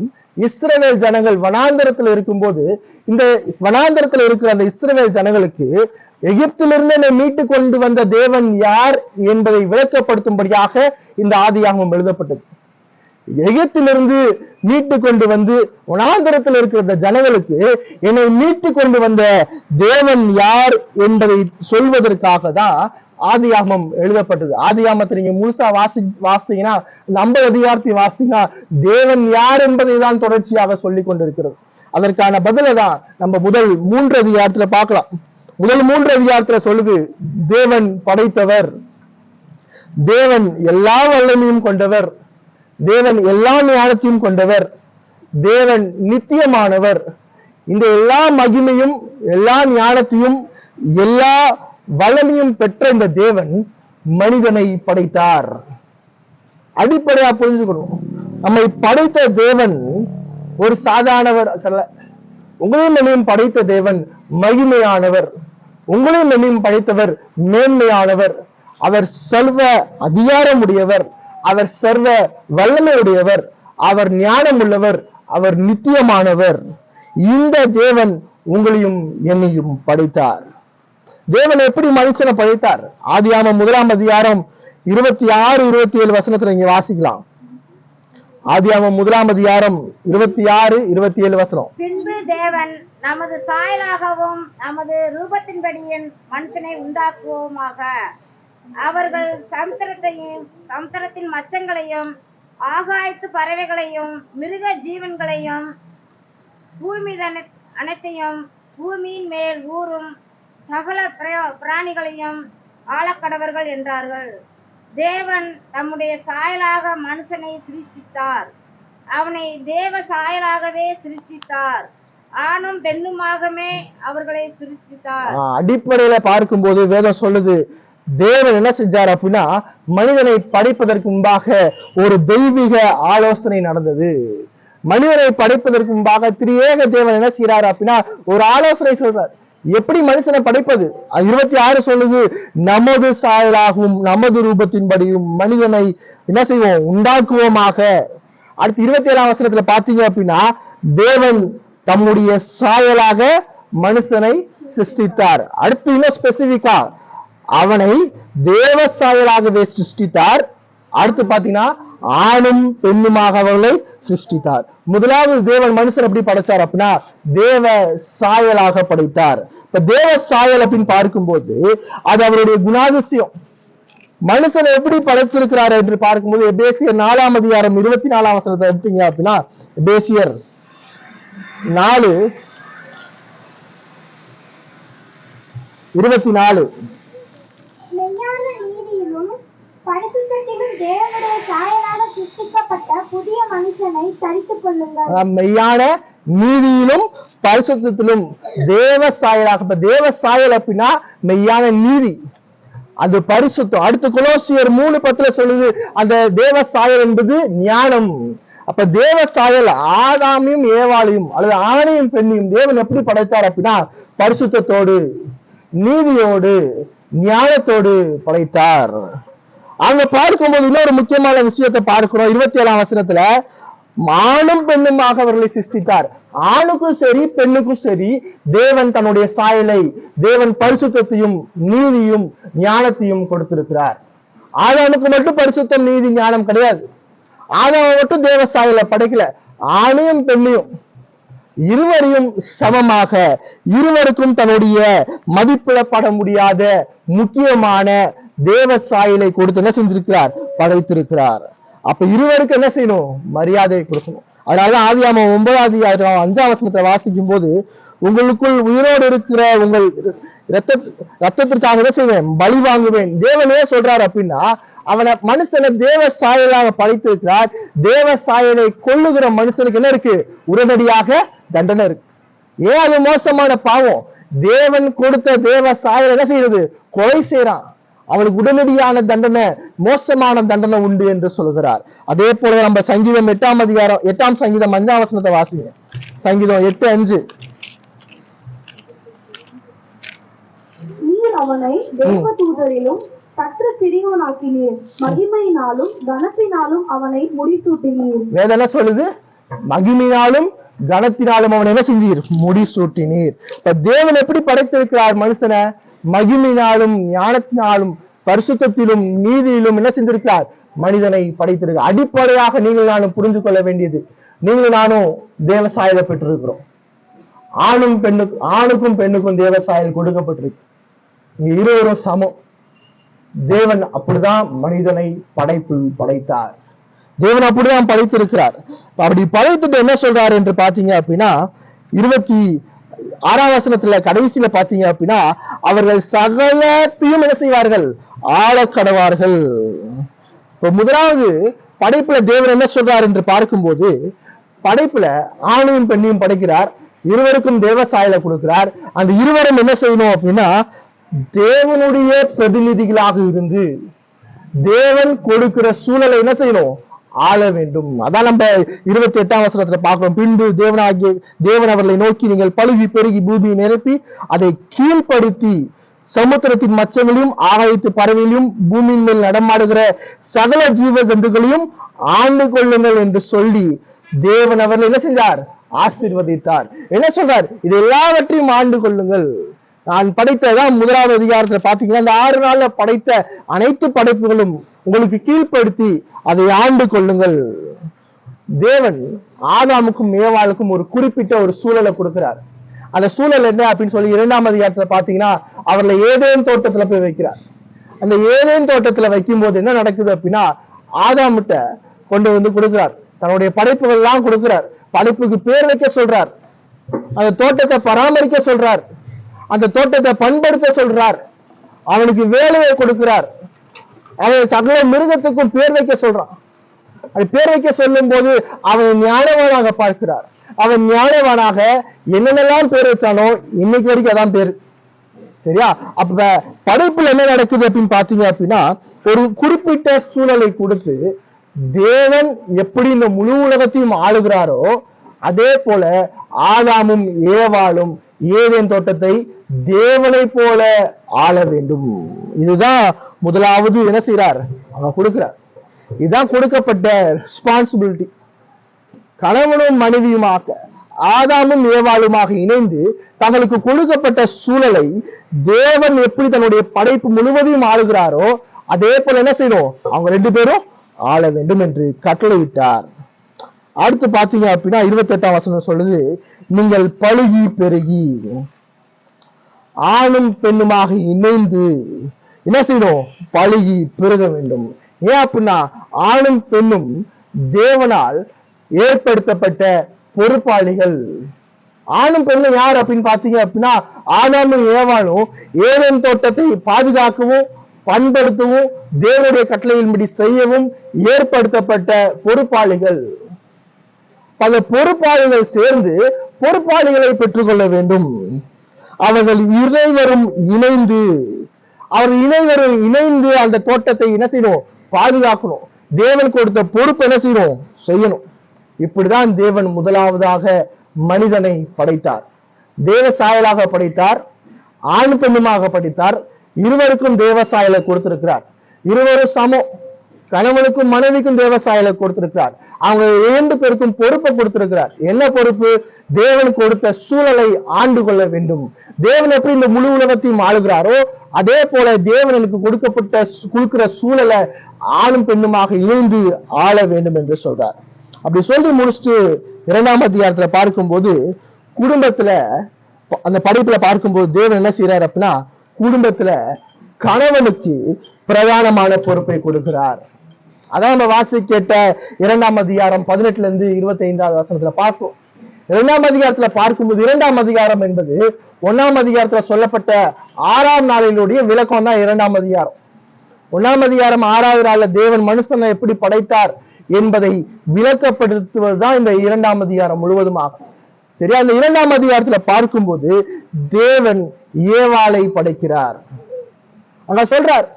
இஸ்ரவேல் ஜனங்கள் வனாந்தரத்தில் இருக்கும்போது, இந்த வனாந்தரத்தில் இருக்கிற அந்த இஸ்ரவேல் ஜனங்களுக்கு எகிப்திலிருந்து என்னை மீட்டு கொண்டு வந்த தேவன் யார் என்பதை விளக்கப்படுத்தும்படியாக இந்த ஆதியாகமம் எழுதப்பட்டது. எகிப்திலிருந்து மீட்டு கொண்டு வந்து வனாந்தரத்தில் இருக்கிற ஜனங்களுக்கு என்னை மீட்டு கொண்டு வந்த தேவன் யார் என்பதை சொல்வதற்காக தான் ஆதியாகமம் எழுதப்பட்டது. ஆதியாகமத்தை நீங்க முழுசா வாசித்தீங்கன்னா, 50 அதிகாரத்தை வாசித்தீங்கன்னா தேவன் யார் என்பதை தான் தொடர்ச்சியாக சொல்லிக் கொண்டிருக்கிறது. அதற்கான பதிலை தான் நம்ம முதல் 3 அதிகாரத்துல பார்க்கலாம். முதல் 3 அதிகாரத்துல சொல்லுது தேவன் படைத்தவர், தேவன் எல்லா வல்லமையும் கொண்டவர், தேவன் எல்லா ஞானத்தையும் கொண்டவர், தேவன் நித்தியமானவர், இந்த எல்லா மகிமையும் எல்லா ஞானத்தையும் எல்லா வல்லமையும் பெற்ற இந்த தேவன் மனிதனை படைத்தார். அடிப்படையா புரிஞ்சுக்கணும், நம்மை படைத்த தேவன் ஒரு சாதாரணவர் அல்ல. உங்களையும் என்னையும் படைத்த தேவன் மகிமையானவர், உங்களையும் என்னையும் படைத்தவர் மேன்மையானவர், அவர் சர்வ அதிகாரம் உடையவர், அவர் சர்வ வல்லமையுடையவர், அவர் ஞானம் உள்ளவர், அவர் நித்தியமானவர். இந்த தேவன் உங்களையும் என்னையும் படைத்தார். தேவன் எப்படி மனுஷனை படைத்தார்? ஆதியாகமம் 1 அதிகாரம் 26, 27 வசனத்துல நீங்க வாசிக்கலாம். ஆதியாகமம் 1 அதிகாரம் 26, 27 வசனம். பின்பு தேவன் நமது சாயலாகவும் நமது ரூபத்தின்படியும் மனுஷனை உண்டாக்குவோமாக, அவர்கள் சமுத்திரத்தின் மச்சங்களையும் ஆகாயத்து பறவைகளையும் மிருக ஜீவன்களையும் பூமி அனைத்தையும் பூமியின் மேல் ஊறும் சகல பிராணிகளையும் ஆளக்கடவர்கள் என்றார்கள். தேவன் தம்முடைய சாயலாக மனுஷனை சிருஷ்டித்தார். அவனை தேவ சாயலாகவே சிருஷ்டித்தார். ஆணும் பெண்ணுமாகவே அவர்களை சிருஷ்டித்தார். அடிப்படையில பார்க்கும்போது வேதம் சொல்லுது, தேவன் என்ன செஞ்சார் அப்படின்னா, மனிதனை படைப்பதற்கு முன்பாக ஒரு தெய்வீக ஆலோசனை நடந்தது. மனிதனை படைப்பதற்கு முன்பாக திரியேக தேவன் என்ன செய்யறாரு அப்படின்னா, ஒரு ஆலோசனை சொல்றார். எப்படி மனுஷனை படைப்பது? 26 சொல்லுது, நமது சாயலாகவும் நமது ரூபத்தின்படியும் மனிதனை என்ன செய்வோம், உண்டாக்குவோமாக. அடுத்து 27ஆம் வசனத்துல பாத்தீங்க அப்படின்னா, தேவன் தம்முடைய சாயலாக மனுஷனை சிருஷ்டித்தார். அடுத்து இன்னும் ஸ்பெசிபிக்கா, அவனை தேவ சாயலாகவே சிருஷ்டித்தார். அடுத்து பாத்தீங்கன்னா, ஆணும் பெண்ணுமாக அவர்களை சிருஷ்டித்தார். முதலாவது தேவன் மனுஷன் எப்படி படைச்சார் அப்படின்னா, தேவ சாயலாக படைத்தார். இப்ப தேவ சாயல் அப்படின்னு பார்க்கும்போது அது அவருடைய குணாதிசயம். மனுஷனை எப்படி படைச்சிருக்கிறார் என்று பார்க்கும்போது எபேசியர் 4ஆம் அதிகாரம் 24ஆம் வசனத்தை எடுத்தீங்க அப்படின்னா, எபேசியர் 4:24 மெய்யான நீதியிலும் பரிசுத்தத்திலும் தேவனுடைய சாயலாக சிருஷ்டிக்கப்பட்ட புதிய மனுஷனை தரித்துக் கொள்ளுங்கள். மெய்யான நீதியிலும் பரிசுத்தத்திலும் தேவ சாயலாக. இப்ப தேவ சாயல் அப்படின்னா மெய்யான நீதி, அது பரிசுத்தம். அடுத்து கொலோசியர் 3:10 சொல்லுது, அந்த தேவ சாயல் என்பது ஞானம். அப்ப தேவ சாயல் ஆதாமையும் ஏவாளையும் அல்லது ஆணையும் பெண்ணையும் தேவன் எப்படி படைத்தார் அப்படின்னா, பரிசுத்தத்தோடு நீதியோடு ஞானத்தோடு படைத்தார். அங்க பார்க்கும்போது இன்னொரு முக்கியமான விஷயத்தை பார்க்கிறோம். 27ஆம் வசனத்துல, ஆணும் பெண்ணுமாக அவர்களை சிருஷ்டித்தார். ஆணுக்கும் சரி பெண்ணுக்கும் சரி தேவன் தன்னுடைய சாயலை, தேவன் பரிசுத்தத்தையும் நீதியும் ஞானத்தையும் கொடுத்திருக்கிறார். ஆதாமுக்கு மட்டும் பரிசுத்தம் நீதி ஞானம் கிடையாது. ஆதாம மட்டும் தேவ சாயலை படைக்கல, ஆணையும் பெண்ணையும் இருவரையும் சமமாக, இருவருக்கும் தன்னுடைய மதிப்பிடப்பட முடியாத முக்கியமான தேவ சாயலை கொடுத்து என்ன செஞ்சிருக்கிறார், படைத்திருக்கிறார். அப்ப இருவருக்கு என்ன செய்யணும், மரியாதை கொடுக்கணும். அதனால ஆதியாகமம் 9ஆம் அதிகாரம் 5ஆம் வசனத்தை வாசிக்கும் போது, உங்களுக்குள் உயிரோடு இருக்கிற உங்கள் ரத்தத்திற்காக என்ன செய்வேன், பலி வாங்குவேன். தேவனே சொல்றாரு அப்படின்னா, அவனை மனுஷனை தேவ சாயலாக படைத்திருக்கிறார். தேவ சாயலை கொள்ளுகிற மனுஷனுக்கு என்ன இருக்கு, உடனடியாக தண்டனை இருக்கு. ஏன் அது மோசமான பாவம். தேவன் கொடுத்த தேவ சாயல் என்ன செய்யறது, கொலை செய்யறான். அவனுக்கு உடனடியான தண்டனை, மோசமான தண்டனை உண்டு என்று சொல்கிறார். அதே போல நம்ம சங்கீதம் 8ஆம் அதிகாரம் 8ஆம் சங்கீதம் 5ஆம் வசனத்தை வாசிங்க. சங்கீதம் 8:5. நீர் அவனை தேவதூதரிலும் சற்று சிறியவனாக்கினீர், மகிமையினாலும் கனத்தினாலும் அவனை முடிசூட்டினீர். வேதம் என்ன சொல்லுது, மகிமையினாலும் கனத்தினாலும் அவன் என்ன செஞ்சீர், முடிசூட்டினீர். இப்ப தேவன் எப்படி படைத்திருக்கிறார் மனுஷனை, மகிமையினாலும் ஞானத்தினாலும் பரிசுத்தத்திலும் நீதியிலும் என்ன செஞ்சிருக்கிறார், மனிதனை படைத்திருக்கிறார். அடிப்படையாக நீங்கள் நானும் புரிந்து கொள்ள வேண்டியது, நீங்கள் நானும் தேவ சாயலை பெற்றிருக்கிறோம். ஆணுக்கும் பெண்ணுக்கும் தேவ சாயல் கொடுக்கப்பட்டிருக்கு. இருவரும் சமம். தேவன் அப்படிதான் மனிதனை படைத்தார். தேவன் அப்படிதான் படைத்திருக்கிறார். அப்படி படைத்துட்டு என்ன சொல்றாரு என்று பாத்தீங்க அப்படின்னா, 26ஆம் வசனத்துல கடைசியில பாத்தீங்க அப்படின்னா, அவர்கள் சகலத்தையும் என்ன செய்வார்கள், ஆளக்கடவார்கள். இப்ப முதலாவது படைப்புல தேவன் என்ன சொல்றார் என்று பார்க்கும்போது, படைப்புல ஆணையும் பெண்ணையும் படைக்கிறார், இருவருக்கும் தேவ சாயலை கொடுக்கிறார். அந்த இருவரும் என்ன செய்யணும் அப்படின்னா, தேவனுடைய பிரதிநிதிகளாக இருந்து தேவன் கொடுக்கிற சூழலை என்ன செய்யணும், ஆள வேண்டும். அதான் நம்ம 28ஆம் வசனத்துல பார்க்கிறோம். பின்பு தேவன் அவர்களை நோக்கி, நீங்கள் பழுகி பெருகி பூமியை நிரப்பி அதை கீழ்ப்படுத்தி சமுத்திரத்தின் மச்சங்களையும் ஆகாயத்து பறவைகளையும் பூமியின் மேல் நடமாடுகிற சகல ஜீவ ஜந்துக்களையும் ஆண்டு கொள்ளுங்கள் என்று சொல்லி தேவன் அவர்கள் என்ன செஞ்சார், ஆசீர்வதித்தார். என்ன சொல்றார், இது எல்லாவற்றையும் ஆண்டு கொள்ளுங்கள். நான் படைத்ததான் 1ஆவது அதிகாரத்துல பாத்தீங்கன்னா, இந்த 6 நாள்ல படைத்த அனைத்து படைப்புகளும் உங்களுக்கு கீழ்ப்படுத்தி அதை ஆண்டு கொள்ளுங்கள். தேவன் ஆதாமுக்கும் ஏவாளுக்கும் ஒரு குறிப்பிட்ட ஒரு சூழலை கொடுக்கிறார். அந்த சூழல் என்ன அப்படின்னு சொல்லி 2ஆம் அதிகாரத்துல பாத்தீங்கன்னா, அவர்களை ஏதேன் தோட்டத்துல போய் வைக்கிறார். அந்த ஏதேன் தோட்டத்துல வைக்கும் போது என்ன நடக்குது அப்படின்னா, ஆதாமுட்ட கொண்டு வந்து கொடுக்கிறார், தன்னுடைய படைப்புகள் எல்லாம் கொடுக்கிறார். படைப்புக்கு பேர் வைக்க சொல்றார், அந்த தோட்டத்தை பராமரிக்க சொல்றார், அந்த தோட்டத்தை பண்படுத்த சொல்றார். அவனுக்கு வேலையை கொடுக்கிறார். அவன் சகல மிருகத்துக்கும் பேர் வைக்க சொல்றான். அது பேர் வைக்க சொல்லும் போது அவன் ஞானவானாக பார்க்கிறார். அவன் ஞானவானாக என்னென்னலாம் பேர் வச்சானோ இன்னைக்கு வரைக்கும் அதான் பேரு. சரியா? அப்ப படைப்புல என்ன நடக்குது அப்படின்னு பாத்தீங்க அப்படின்னா, ஒரு குறிப்பிட்ட சூழலை கொடுத்து தேவன் எப்படி இந்த முழு உலகத்தையும் ஆளுகிறாரோ அதே போல ஆதாமும் ஏவாளும் ஏதேன் தோட்டத்தை தேவனை போல ஆள வேண்டும். இதுதான் முதலாவது என்ன செய்யறார், அவன் கொடுக்கிறார். இதுதான் கொடுக்கப்பட்ட ரெஸ்பான்சிபிலிட்டி. கணவனும் மனைவியுமாக ஆதாமும் ஏவாளுமாக இணைந்து தங்களுக்கு கொடுக்கப்பட்ட சூழலை தேவன் எப்படி தன்னுடைய படைப்பு முழுவதையும் ஆளுகிறாரோ அதே போல என்ன செய்யணும், அவங்க 2 பேரும் ஆள வேண்டும் என்று கட்டளையிட்டார். அடுத்து பாத்தீங்க அப்படின்னா 28ஆம் வசனம் சொல்லுது, நீங்கள் பலுகி பெருகி ஆணும் பெண்ணுமாக இணைந்து என்ன செய்யணும், பலுகி பெருக வேண்டும். ஏன் அப்படின்னா ஆணும் பெண்ணும் தேவனால் ஏற்படுத்தப்பட்ட பொறுப்பாளிகள். ஆணும் பெண்ணும் யார் அப்படின்னு பாத்தீங்க அப்படின்னா, ஆதாமும் ஏவாளும் ஏதேன் தோட்டத்தை பாதுகாக்கவும் பண்படுத்தவும் தேவனுடைய கட்டளையின்படி செய்யவும் ஏற்படுத்தப்பட்ட பொறுப்பாளிகள். பல பொறுப்பாளிகள் சேர்ந்து பொறுப்பாளிகளை பெற்றுக்கொள்ள வேண்டும். அவர்கள் இணைவரும் இணைந்து அந்த தோட்டத்தை என்ன செய்யணும், பாதுகாக்கணும். தேவன் கொடுத்த பொறுப்பு என்ன செய்யணும், செய்யணும். இப்படிதான் தேவன் முதலாவதாக மனிதனை படைத்தார். தேவ சாயலாக படைத்தார், ஆண் பெண்ணுமாக படைத்தார். இருவருக்கும் தேவ சாயலை கொடுத்திருக்கிறார். இருவரும் சமம். கணவனுக்கும் மனைவிக்கும் தேவ சாயலை கொடுத்திருக்கிறார். அவங்க 2 பேருக்கும் பொறுப்பை கொடுத்திருக்கிறார். என்ன பொறுப்பு? தேவன் கொடுத்த சூழலை ஆண்டு கொள்ள வேண்டும். தேவன் எப்படி இந்த முழு உலகத்தையும் ஆளுகிறாரோ அதே போல தேவனுக்கு கொடுக்கிற சூழலை ஆணும் பெண்ணுமாக இணைந்து ஆள வேண்டும் என்று சொல்றார். அப்படி சொல்லி முடிச்சுட்டு 2ஆம் அதிகாரத்துல பார்க்கும்போது குடும்பத்துல அந்த படைப்புல பார்க்கும்போது தேவன் என்ன செய்யறாரு அப்படின்னா, குடும்பத்துல கணவனுக்கு பிரதானமான பொறுப்பை கொடுக்கிறார். அதான் நம்ம வாசி கேட்ட 2ஆம் அதிகாரம் 18ல இருந்து 25வது வசனத்துல பார்ப்போம். 2ஆம் அதிகாரத்துல பார்க்கும்போது 2ஆம் அதிகாரம் என்பது 1ஆம் அதிகாரத்துல சொல்லப்பட்ட 6ஆம் நாளினுடைய விளக்கம் தான் 2ஆம் அதிகாரம். 1ஆம் அதிகாரம் 6வது நாள்ல தேவன் மனுஷனை எப்படி படைத்தார் என்பதை விளக்கப்படுத்துவதுதான் இந்த 2ஆம் அதிகாரம் முழுவதுமாகும். சரியா? இந்த 2ஆம் அதிகாரத்துல பார்க்கும்போது தேவன் ஏவாளை படைக்கிறார். அங்க சொல்றார்,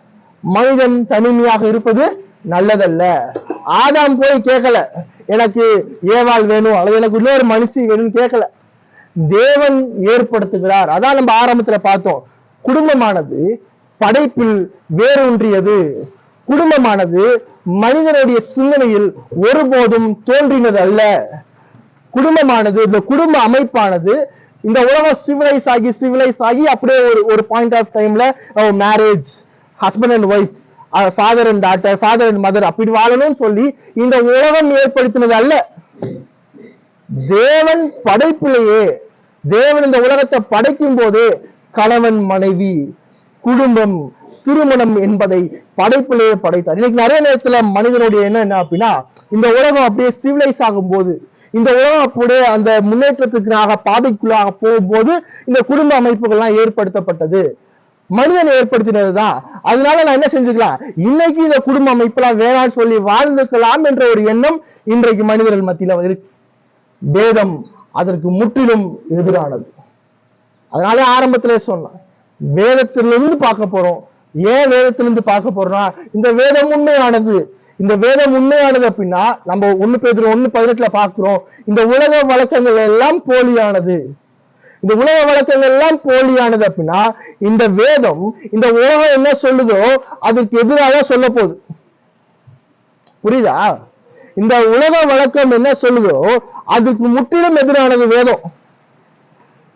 மனிதன் தனிமையாக இருப்பது நல்லதல்ல. ஆதாம் போய் கேட்கல எனக்கு ஏவாள் வேணும் அல்லது எனக்கு இன்னொரு மனுஷி வேணும்னு கேட்கல, தேவன் ஏற்படுத்துகிறார். அதான் நம்ம ஆரம்பத்துல பார்த்தோம், குடும்பமானது படைப்பில் வேரூன்றியது. குடும்பமானது மனிதனுடைய சிந்தனையில் ஒருபோதும் தோன்றினது அல்ல. குடும்பமானது, இந்த குடும்ப அமைப்பானது இந்த உலகம் சிவிலைஸ் ஆகி அப்படியே ஒரு பாயிண்ட் ஆஃப் டைம்ல marriage, husband and wife, father and daughter, father and mother அப்படி வாழணும்னு சொல்லி இந்த உலகம் ஏற்படுத்தினது அல்ல. தேவன் படைப்பிலேயே, தேவன் இந்த உலகத்தை படைக்கும் போது கணவன் மனைவி குடும்பம் திருமணம் என்பதை படைப்பிலேயே படைத்தார். இன்னைக்கு நிறைய நேரத்துல மனிதனுடைய என்ன அப்படின்னா, இந்த உலகம் அப்படியே சிவிலைஸ் ஆகும் போது, இந்த உலகம் அப்படியே அந்த முன்னேற்றத்துக்காக பாதைக்குள்ளாக போகும்போது இந்த குடும்ப அமைப்புகள்லாம் ஏற்படுத்தப்பட்டது, மனிதன் ஏற்படுத்தினதுதான். அதனால நான் என்ன செஞ்சுக்கலாம், இன்னைக்கு இந்த குடும்ப அமைப்புலாம் வேணான்னு சொல்லி வாழ்ந்துக்கலாம் என்ற ஒரு எண்ணம் இன்றைக்கு மனிதர்கள் மத்தியில இருக்கு. வேதம் அதற்கு முற்றிலும் எதிரானது. அதனால ஆரம்பத்திலே சொன்னேன், வேதத்திலிருந்து பார்க்க போறோம். ஏன் வேதத்திலிருந்து பார்க்க போறோம்னா, இந்த வேதம் உண்மையானது. இந்த வேதம் உண்மையானது அப்படின்னா நம்ம 1 பேதுரு 1:18 பார்க்கிறோம், இந்த உலக வழக்கங்கள் எல்லாம் போலியானது. இந்த உலக வழக்கங்கள் எல்லாம் போலியானது அப்படின்னா இந்த வேதம் இந்த உலகம் என்ன சொல்லுதோ அதுக்கு எதிராக சொல்ல போகுது. புரியுதா? இந்த உலக வழக்கம் என்ன சொல்லுதோ அதுக்கு முற்றிலும் எதிரானது வேதம்.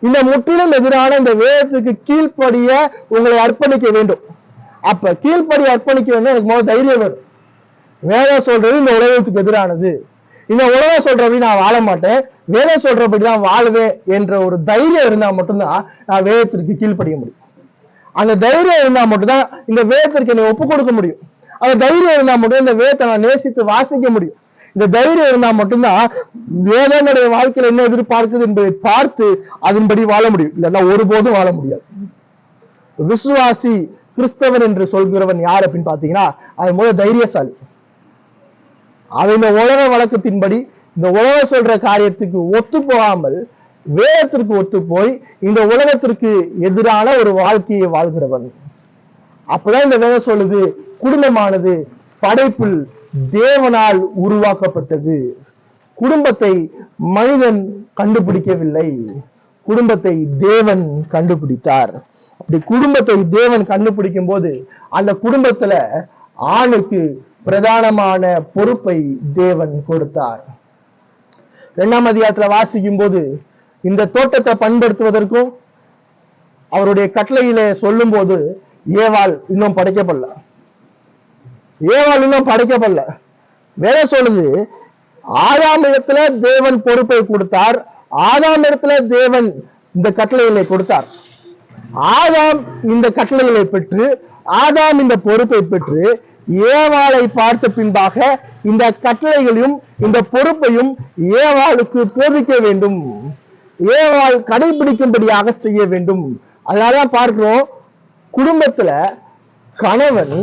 இந்த முற்றிலும் எதிரான இந்த வேதத்துக்கு கீழ்ப்படிய உங்களை அர்ப்பணிக்க வேண்டும். அப்ப கீழ்ப்படி அர்ப்பணிக்க வேண்டும், எனக்கு முதல் தைரியம் வேணும். வேதம் சொல்றது இந்த உலகத்துக்கு எதிரானது, இந்த உலகம் சொல்றபடி நான் வாழ மாட்டேன், வேதம் சொல்றபடி நான் வாழுவேன் என்ற ஒரு தைரியம் இருந்தா மட்டும்தான் நான் வேதத்திற்கு கீழ்ப்படிய முடியும். அந்த தைரியம் இருந்தா மட்டும்தான் இந்த வேதத்திற்கு என்னை ஒப்புக் கொடுக்க முடியும். அந்த தைரியம் இருந்தா மட்டும் இந்த வேதத்தை நான் நேசித்து வாசிக்க முடியும். இந்த தைரியம் இருந்தா மட்டும்தான் வேதனுடைய வாழ்க்கையில என்ன எதிர்பார்க்குது என்பதை பார்த்து அதன்படி வாழ முடியும். இல்லைன்னா ஒருபோதும் வாழ முடியாது. விசுவாசி கிறிஸ்தவன் என்று சொல்கிறவன் யார் அப்படின்னு பாத்தீங்கன்னா அது முதல் தைரியசாலி. அவன் இந்த உலக வழக்கத்தின்படி இந்த உலகம் சொல்ற காரியத்துக்கு ஒத்து போகாமல் வேதத்திற்கு ஒத்து போய் இந்த உலகத்திற்கு எதிரான ஒரு வாழ்க்கையை வாழ்கிறவன். அப்பதான் இந்த வேதம் சொல்லுது, குடும்பமானது படைப்பில் தேவனால் உருவாக்கப்பட்டது. குடும்பத்தை மனிதன் கண்டுபிடிக்கவில்லை, குடும்பத்தை தேவன் கண்டுபிடித்தார். அப்படி குடும்பத்தை தேவன் கண்டுபிடிக்கும் போது அந்த குடும்பத்துல ஆணுக்கு பிரதானமான பொறுப்பை தேவன் கொடுத்தார். 2ஆம் அதிகாரத்துல வாசிக்கும் போது இந்த தோட்டத்தை பயன்படுத்துவதற்கும் அவருடைய கட்டளையில சொல்லும் போது ஏவாள் இன்னும் படைக்கப்படல. வேற சொல்லுது, ஆதாம் இடத்துல தேவன் பொறுப்பை கொடுத்தார். ஆதாம் இடத்துல தேவன் இந்த கட்டளைகளை கொடுத்தார். ஆதாம் இந்த கட்டளைகளை பெற்று ஆதாம் இந்த பொறுப்பை பெற்று ஏவாளை பார்த்த பின்பாக இந்த கட்டளைகளையும் இந்த பொறுப்பையும் ஏவாளுக்கு போதிக்க வேண்டும், ஏவாள் கடைபிடிக்கும்படியாக செய்ய வேண்டும். அதனாலதான் பார்க்கிறோம், குடும்பத்துல கணவன்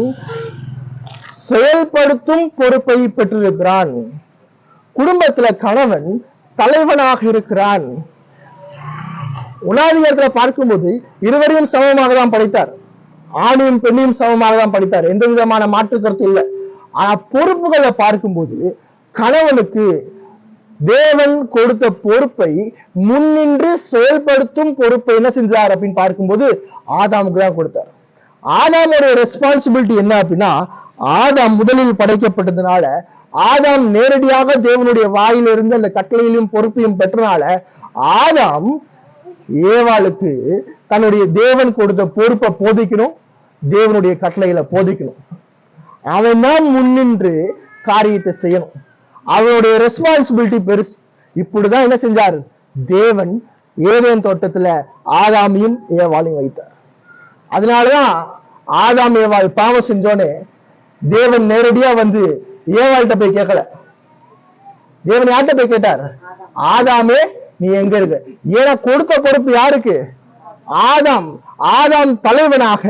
செயல்படுத்தும் பொறுப்பை பெற்றிருக்கிறான். குடும்பத்துல கணவன் தலைவனாக இருக்கிறான். உணாதிகாரத்துல பார்க்கும்போது இருவரையும் சமமாக தான் படைத்தார், ஆணையும் பெண்ணையும் சமமாக தான் படைத்தார், எந்த விதமான மாற்று கருத்து இல்லை. ஆனா பொறுப்புகளை பார்க்கும்போது கணவனுக்கு தேவன் கொடுத்த பொறுப்பை முன்னின்று செயல்படுத்தும் பொறுப்பை என்ன செஞ்சார் அப்படின்னு பார்க்கும்போது ஆதாமுக்கு தான் கொடுத்தார். ஆதாமோட ரெஸ்பான்சிபிலிட்டி என்ன அப்படின்னா, ஆதாம் முதலில் படைக்கப்பட்டதுனால ஆதாம் நேரடியாக தேவனுடைய வாயிலிருந்து அந்த கட்டளையிலும் பொறுப்பையும் பெற்றனால ஆதாம் ஏவாளுக்கு தன்னுடைய தேவன் கொடுத்த பொறுப்பை போதிக்கணும், தேவனுடைய கட்டளைகளை போதிக்கணும். அவன் தான் முன்னின்று காரியத்தை செய்யணும். அவனுடைய ரெஸ்பான்சிபிலிட்டி பெருசு. இப்படிதான் என்ன செஞ்சார், தேவன் ஏதேன் தோட்டத்துல ஆதாமையும் ஏவாளையும் வைத்தார். அதனாலதான் ஆதாம் ஏவாள் பாவம் செஞ்சோனே தேவன் நேரடியா வந்து ஏவாள்கிட்ட போய் கேட்கல. தேவன் யார்கிட்ட போய் கேட்டார், ஆதாமே நீ எங்க இருக்க? ஏன்னா கொடுத்த பொறுப்பு யாருக்கு, ஆதாம். ஆதாம் தலைவனாக,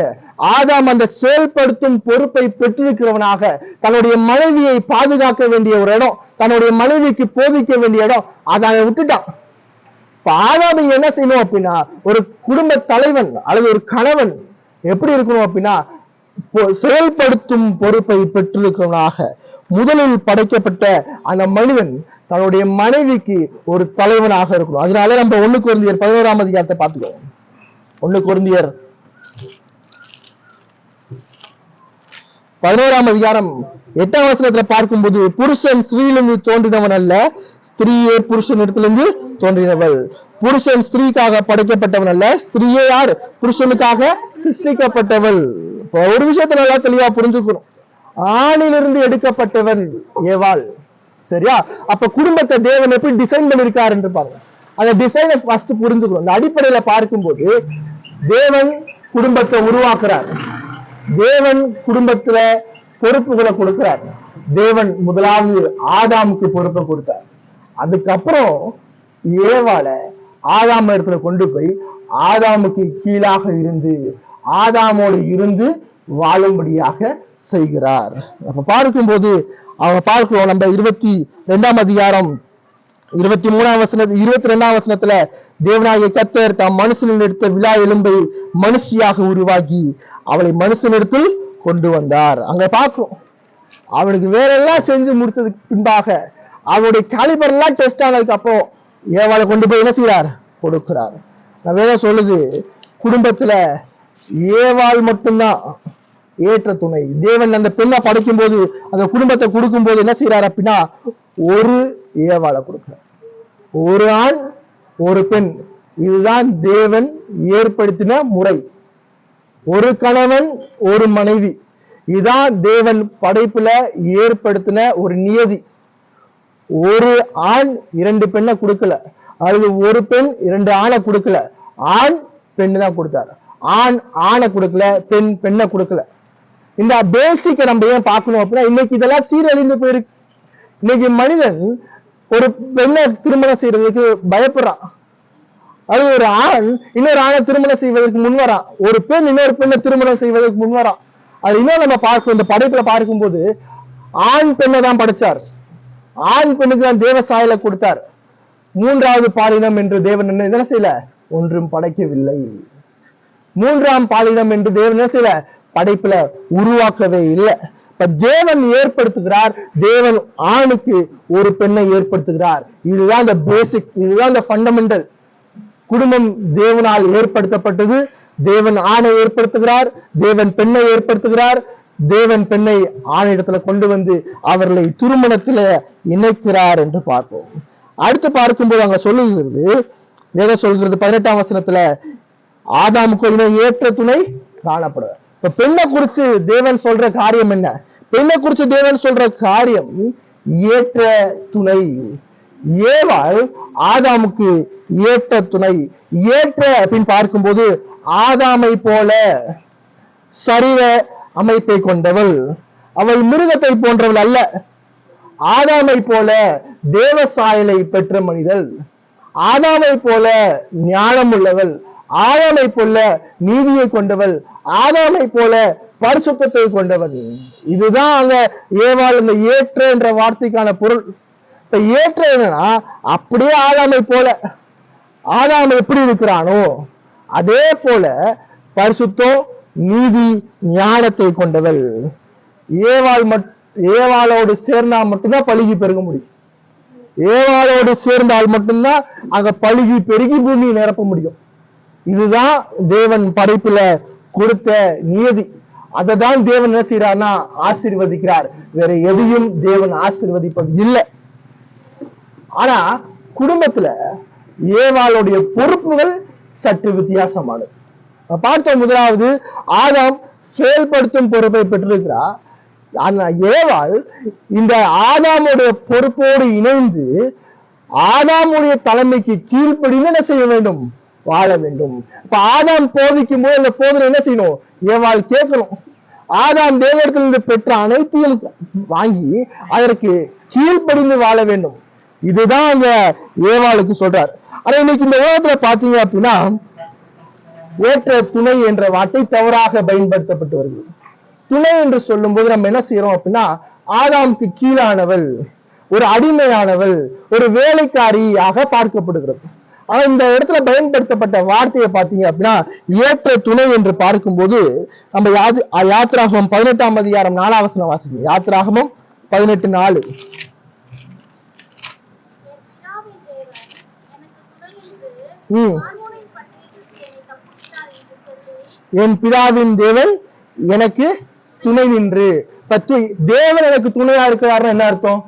ஆதாம் அந்த செயல்படுத்தும் பொறுப்பை பெற்றிருக்கிறவனாக தன்னுடைய மனைவியை பாதுகாக்க வேண்டிய ஒரு இடம், தன்னுடைய மனைவிக்கு போதிக்க வேண்டிய இடம், அதை விட்டுட்டான். இப்ப ஆதாம் என்ன செய்யணும் அப்படின்னா, ஒரு குடும்ப தலைவன் அல்லது ஒரு கணவன் எப்படி இருக்கணும் அப்படின்னா, செயல்படுத்தும் பொறுப்பை பெற்றிருக்கிறவனாக முதலில் படைக்கப்பட்ட அந்த மனிதன் தன்னுடைய மனைவிக்கு ஒரு தலைவனாக இருக்கணும். அதனால நம்ம 1 கொரிந்தியர் 11ஆம் அதிகாரத்தை பார்த்துக்கோம். 1 கொரிந்தியர் 11ஆம் அதிகாரம் 8ஆம் வசனத்துல பார்க்கும்போது, புருஷன் ஸ்திரீயிலிருந்து தோன்றினவன் அல்ல, ஸ்திரீயே புருஷன் இடத்திலிருந்து தோன்றினவள். புருஷன் ஸ்திரீக்காக படைக்கப்பட்டவன் அல்ல, ஸ்திரீயே யார், புருஷனுக்காக சிருஷ்டிக்கப்பட்டவள். ஒரு விஷயத்த நல்லா தெளிவா புரிஞ்சுக்கணும், ஆணிலிருந்து எடுக்கப்பட்டவன் ஏவாள். சரியா? அப்ப குடும்பத்தை தேவன் எப்படி டிசைன் பண்ணிருக்காரு என்று பாருங்க. அந்த டிசைனை ஃபர்ஸ்ட் புரிஞ்சுக்கணும். அந்த அடிப்படையில பார்க்கும்போது தேவன் குடும்பத்தை உருவாக்குறார், தேவன் குடும்பத்துல பொறுப்புகளை கொடுக்கிறார். தேவன் முதலாவது ஆதாமுக்கு பொறுப்பை கொடுத்தார். அதுக்கப்புறம் ஏவாளை ஆதாம் இடத்துல கொண்டு போய் ஆதாமுக்கு கீழாக இருந்து ஆதாமோடு இருந்து வாழும்படியாக செய்கிறார். அப்ப பார்க்கும்போது அவங்க பார்க்கிறோம், நம்ம 22ஆம் அதிகாரம் 22ஆம் வசனத்துல தேவனாகிய கர்த்தர் தாம் மனுஷனின் எடுத்த விழா எலும்பை மனுஷியாக உருவாக்கி அவளை மனுஷனிடத்தில் கொண்டு வந்தார். அங்க பார்க்கிறோம், அவனுக்கு வேற எல்லாம் செஞ்சு முடிச்சதுக்கு பின்பாக அவனுடைய காலிபர் எல்லாம் டெஸ்ட் ஆனதுக்கு அப்புறம் ஏவாளை கொண்டு போய் என்ன செய்யறார், கொடுக்கிறார். நான் வேற சொல்லுது, குடும்பத்துல ஏவாள் மட்டும்தான் ஏற்ற துணை. தேவன் அந்த பெண்ணை படைக்கும் போது அந்த குடும்பத்தை கொடுக்கும் போது என்ன செய்யறாரு அப்படின்னா, ஒரு ஏவாளை கொடுக்கிறார், ஒரு ஆண் ஒரு பெண். இதுதான் தேவன் ஏற்படுத்தின முறை. ஒரு கணவன் ஒரு மனைவி, இதுதான் தேவன் படைப்புல ஏற்படுத்தின ஒரு நியதி. ஒரு ஆண் 2 பெண்ணை கொடுக்கல, அல்லது ஒரு பெண் 2 ஆணை கொடுக்கல, ஆண் பெண்ணு தான் கொடுத்தாரு. ஆண் ஆணை கொடுக்கல, பெண் பெண்ணை கொடுக்கல. இந்த பேசிக்க நம்ம ஏன் பார்க்கணும் அப்படின்னா, இன்னைக்கு இதெல்லாம் சீரழிந்து போயிருக்கு. இன்னைக்கு மனிதன் ஒரு பெண்ணை திருமணம் செய்யறதுக்கு பயப்படுறான். அது ஒரு ஆண் இன்னொரு ஆணை திருமணம் செய்வதற்கு முன்வரான், ஒரு பெண் இன்னொரு பெண்ணை திருமணம் செய்வதற்கு முன்வரான். அது இன்னும் நம்ம பார்க்கும் இந்த படைப்புல பார்க்கும்போது ஆண் பெண்ணை தான் படைச்சார், ஆண் பெண்ணுக்கு தான் தேவ சாயலை கொடுத்தார். மூன்றாவது பாலினம் என்று தேவன் என்ன செய்யல, ஒன்றும் படைக்கவில்லை. மூன்றாம் பாலினம் என்று தேவன் என்ன செய்யல, படைப்புல உருவாக்கவே இல்லை. இப்ப தேவன் ஏற்படுத்துகிறார், தேவன் ஆணுக்கு ஒரு பெண்ணை ஏற்படுத்துகிறார். இதுதான் இந்த பேசிக், இதுதான் இந்த ஃபண்டமெண்டல். குடும்பம் தேவனால் ஏற்படுத்தப்பட்டது. தேவன் ஆணை ஏற்படுத்துகிறார், தேவன் பெண்ணை ஏற்படுத்துகிறார், தேவன் பெண்ணை ஆணிடத்துல கொண்டு வந்து அவர்களை திருமணத்துல இணைக்கிறார் என்று பார்ப்போம். அடுத்து பார்க்கும்போது அங்க சொல்லுகிறது, எதை சொல்கிறது, 18ஆம் வசனத்துல ஆதாமுக்கு ஏற்ற துணை காணப்படுது. இப்ப பெண்ணை குறிச்சு தேவன் சொல்ற காரியம் என்ன? பெண்ணை குறிச்சு தேவன் சொல்ற காரியம் ஏற்ற துணை. ஏவாள் ஆதாமுக்கு ஏற்ற துணை. ஏற்ற அப்படின்னு பார்க்கும்போது ஆதாமை போல சரீர அமைப்பை கொண்டவள், அவள் மிருகத்தை போன்றவள் அல்ல. ஆதாமை போல தேவ சாயலை பெற்ற மனிதள், ஆதாமை போல ஞானம் உள்ளவள், ஆதாமை போல நீதியை கொண்டவள், ஆதாமை போல பரிசுத்தத்தை கொண்டவள். இதுதான் அங்க ஏவாள் இந்த ஏற்ற என்ற வார்த்தைக்கான பொருள். இப்ப ஏற்ற என்னன்னா அப்படியே ஆதாமை போல, ஆதாம் எப்படி இருக்கிறானோ அதே போல பரிசுத்தம் நீதி ஞானத்தை கொண்டவள். ஏவாளோடு சேர்ந்தா மட்டும்தான் பழுகி பெருக முடியும். ஏவாளோடு சேர்ந்தால் மட்டும்தான் அங்க பழுகி பெருகி பூமி நிரப்ப முடியும். இதுதான் தேவன் படைப்புல கொடுத்த நியதி. அதை தான் தேவன் என்ன செய்யறார்னா ஆசீர்வதிக்கிறார். வேற எதையும் தேவன் ஆசீர்வதிப்பது இல்லை. ஆனா குடும்பத்துல ஏவாளுடைய பொறுப்புகள் சற்று வித்தியாசமானது. பார்த்தோம், முதலாவது ஆதாம் செயல்படுத்தும் பொறுப்பை பெற்றிருக்கிறார். ஏவாள் இந்த ஆதாமுடைய பொறுப்போடு இணைந்து ஆதாமுடைய தலைமைக்கு கீழ்ப்படிந்து என்ன செய்ய வேண்டும், வாழ வேண்டும். இப்ப ஆதாம் போதிக்கும் போது அந்த போதனை என்ன செய்யணும், ஏவாள் கேட்கணும். ஆதாம் தேவனிடத்திலிருந்து பெற்ற அனைத்தையும் வாங்கி அதற்கு கீழ்ப்படிந்து வாழ வேண்டும். இதுதான் அங்க ஏவாளுக்கு சொல்றார். ஆனா இன்னைக்கு இந்த உலகத்துல பாத்தீங்க அப்படின்னா ஏற்ற துணை என்ற வார்த்தை தவறாக பயன்படுத்தப்பட்டு வருகிறது. துணை என்று சொல்லும் போது நம்ம என்ன செய்யறோம் அப்படின்னா ஆதாமுக்கு கீழானவள், ஒரு அடிமையானவள், ஒரு வேலைக்காரியாக பார்க்கப்படுகிறது. ஆனா இந்த இடத்துல பயன்படுத்தப்பட்ட வார்த்தையை பார்த்தீங்க அப்படின்னா ஏற்ற துணை என்று பார்க்கும்போது நம்ம யாத்திராகமம் 18ஆம் அதிகாரம் 4ஆம் வசனம் வாசிங்க. யாத்திராகமம் 18:4. என் பிதாவின் தேவன் எனக்கு துணை நின்று. தேவன் எனக்கு துணையா இருக்கிறாருன்னு என்ன அர்த்தம்?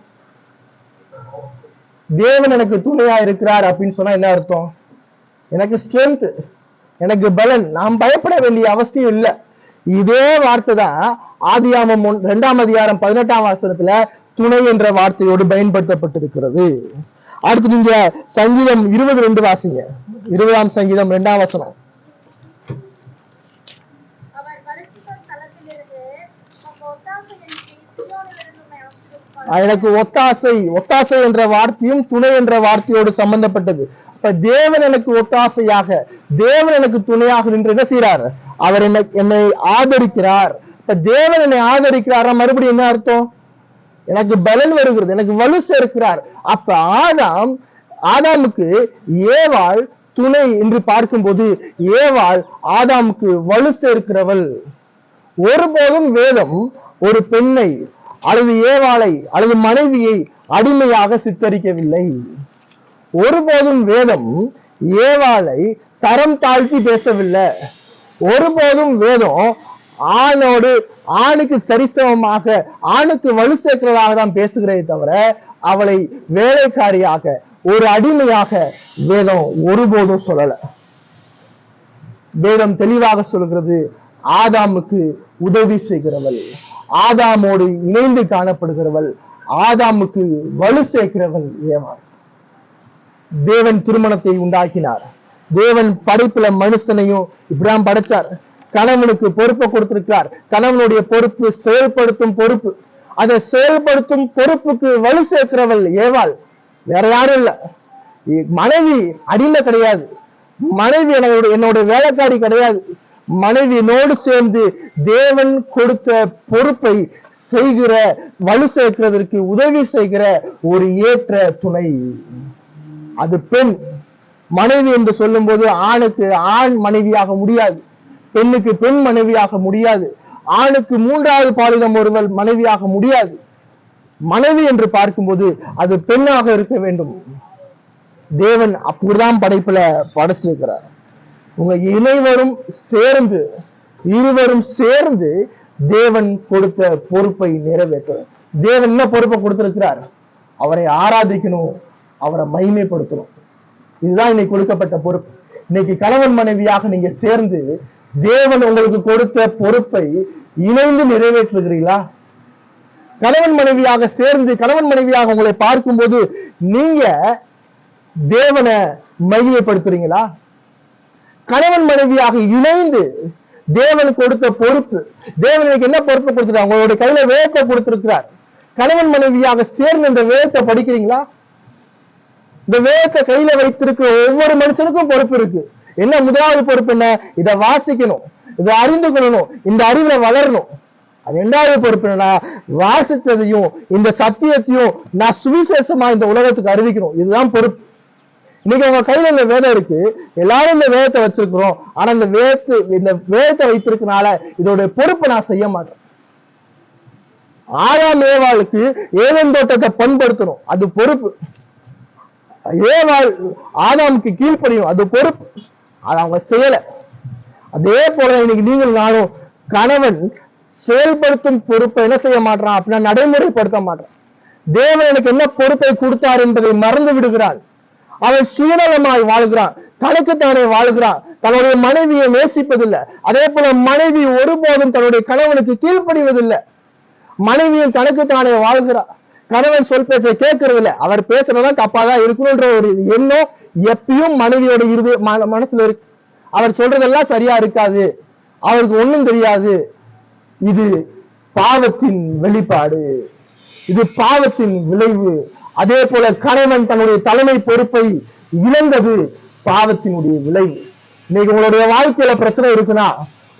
தேவன் எனக்கு துணையா இருக்கிறார் அப்படின்னு சொன்னா என்ன அர்த்தம்? எனக்கு ஸ்ட்ரென்த், எனக்கு பலன், நாம் பயப்பட வேண்டிய அவசியம் இல்லை. இதே வார்த்தை தான் ஆதியாகமம் 2ஆம் அதிகாரம் 18ஆம் வசனத்துல துணை என்ற வார்த்தையோடு பயன்படுத்தப்பட்டிருக்கிறது. அடுத்து நீங்க சங்கீதம் 22 வாசிங்க. 20ஆம் சங்கீதம் 2ஆம் வசனம். எனக்கு ஒத்தாசை என்ற வார்த்தையும் துணை என்ற வார்த்தையோடு சம்பந்தப்பட்டது. அப்ப தேவன் எனக்கு ஒத்தாசையாக, தேவன் எனக்கு துணையாக நின்று என்ன செய்யறார், அவர் என்னை ஆதரிக்கிறார். இப்ப தேவன் என்னை ஆதரிக்கிறார், மறுபடியும் என்ன அர்த்தம், எனக்கு பலன் வருகிறது, எனக்கு வலு சேர்க்கிறார். அப்ப ஆதாமுக்கு ஏவாள் துணை என்று பார்க்கும்போது ஏவாள் ஆதாமுக்கு வலு சேர்க்கிறவள். ஒருபோதும் வேதம் ஒரு பெண்ணை அல்லது ஏவாளை அல்லது மனைவியை அடிமையாக சித்தரிக்கவில்லை. ஒருபோதும் வேதம் ஏவாளை தரம் தாழ்த்தி பேசவில்லை. ஒருபோதும் வேதம் ஆணுக்கு சரிசமமாக ஆணுக்கு வலு சேர்க்கிறதாக தான் பேசுகிறதே தவிர அவளை வேலைக்காரியாக ஒரு அடிமையாக வேதம் ஒருபோதும் சொல்லல. வேதம் தெளிவாக சொல்கிறது, ஆதாமுக்கு உதவி செய்கிறவள், ஆதாமோடு இணைந்து காணப்படுகிறவள், ஆதாமுக்கு வலு சேர்க்கிறவள் ஏவாள். தேவன் திருமணத்தை உண்டாக்கினார். தேவன் படைப்புல மனுஷனையும் இப்படிதான் படைச்சார். கணவனுக்கு பொறுப்பை கொடுத்திருக்கிறார். கணவனுடைய பொறுப்பு செயல்படுத்தும் பொறுப்பு. அதை செயல்படுத்தும் பொறுப்புக்கு வலு சேர்க்கிறவள் ஏவாள், வேற யாரும் இல்ல. மனைவி அடிமை கிடையாது. மனைவி என்னோட வேலைக்காரி கிடையாது. மனைவி என்னோடு சேர்ந்து தேவன் கொடுத்த பொறுப்பை செய்கிற, வலு சேர்க்கிறதற்கு உதவி செய்கிற ஒரு ஏற்ற துணை. அது பெண். மனைவி என்று சொல்லும் போது ஆணுக்கு ஆண் மனைவியாக முடியாது, பெண்ணுக்கு பெண் மனைவியாக முடியாது, ஆணுக்கு மூன்றாவது பாலினம் ஒருவர் மனைவியாக முடியாது. மனைவி என்று பார்க்கும்போது அது பெண்ணாக இருக்க வேண்டும். தேவன் அப்படிதான் படைப்புல படைச்சிருக்கிறார். உங்க இருவரும் சேர்ந்து தேவன் கொடுத்த பொறுப்பை நிறைவேற்ற. தேவன் என்ன பொறுப்பை கொடுத்திருக்கிறார்? அவரை ஆராதிக்கணும், அவரை மகிமைப்படுத்தணும். இதுதான் இன்னைக்கு கொடுக்கப்பட்ட பொறுப்பு. இன்னைக்கு கணவன் மனைவியாக நீங்க சேர்ந்து தேவன் உங்களுக்கு கொடுத்த பொறுப்பை இணைந்து நிறைவேற்றுகிறீர்களா? கணவன் மனைவியாக சேர்ந்து, கணவன் மனைவியாக உங்களை பார்க்கும்போது நீங்க தேவனை மகிமைப்படுத்துறீங்களா? கணவன் மனைவியாக இணைந்து தேவன் கொடுத்த பொறுப்பு, தேவனுக்கு என்ன பொறுப்பு கொடுத்துருக்காங்க? உங்களுடைய கையில வேதத்தை கொடுத்திருக்கிறார். கணவன் மனைவியாக சேர்ந்து இந்த வேதத்தை படிக்கிறீங்களா? இந்த வேதத்தை கையில வைத்திருக்கிற ஒவ்வொரு மனுஷனுக்கும் பொறுப்பு இருக்கு. என்ன முதலாவது பொறுப்பு? என்ன? இதை வாசிக்கணும், இதை அறிந்து கொள்ளணும், இந்த அறிவுல வளரணும். அது இரண்டாவது பொறுப்பு என்னன்னா, வாசிச்சதையும் இந்த சத்தியத்தையும் நான் சுவிசேஷமா இந்த உலகத்துக்கு அறிவிக்கணும். இதுதான் பொறுப்பு. இன்னைக்கு உங்க கையில இந்த வேதம் இருக்கு, எல்லாரும் இந்த வேதத்தை வச்சிருக்கிறோம். ஆனா இந்த வேதத்தை வைத்திருக்கனால இதோட பொறுப்பை நான் செய்ய மாட்டேன். ஆதாம் ஏவாளுக்கு ஏதேன் தோட்டத்தை பண்படுத்தணும், அது பொறுப்பு. ஏவாள் ஆதாமுக்கு கீழ்ப்படியும், அது பொறுப்பு. அதை அவங்க செய்யல. அதே போல இன்னைக்கு நீங்கள் நானும் கணவன் செயல்படுத்தும் பொறுப்பை என்ன செய்ய மாட்டான் அப்படின்னா நடைமுறைப்படுத்த மாட்டான். தேவன் எனக்கு என்ன பொறுப்பை கொடுத்தார் என்பதை மறந்து விடுகிறான். அவன் சுயநலமாய் வாழ்கிறான், தனக்குத்தானே வாழ்கிறான், தன்னுடைய மனைவியை நேசிப்பதில்லை. அதே போல மனைவி ஒருபோதும் தன்னுடைய கணவனுக்கு கீழ்ப்படிவதில்லை. மனைவியும் தனக்குத்தானே வாழ்கிறான், கணவன் சொல் பேச்சை கேட்கறது இல்லை. அவர் பேசுறதெல்லாம் தப்பாதான் இருக்கணும்ன்ற ஒரு எண்ணம் எப்பயும் மனைவியோட மனசுல இருக்கு. அவர் சொல்றதெல்லாம் சரியா இருக்காது, அவருக்கு ஒண்ணும் தெரியாது. இது பாவத்தின் வெளிப்பாடு, இது பாவத்தின் விளைவு. அதே போல கணவன் தன்னுடைய தலைமை பொறுப்பை இழந்தது பாவத்தினுடைய விளைவு. இன்னைக்கு உங்களுடைய வாழ்க்கையில பிரச்சனை இருக்குன்னா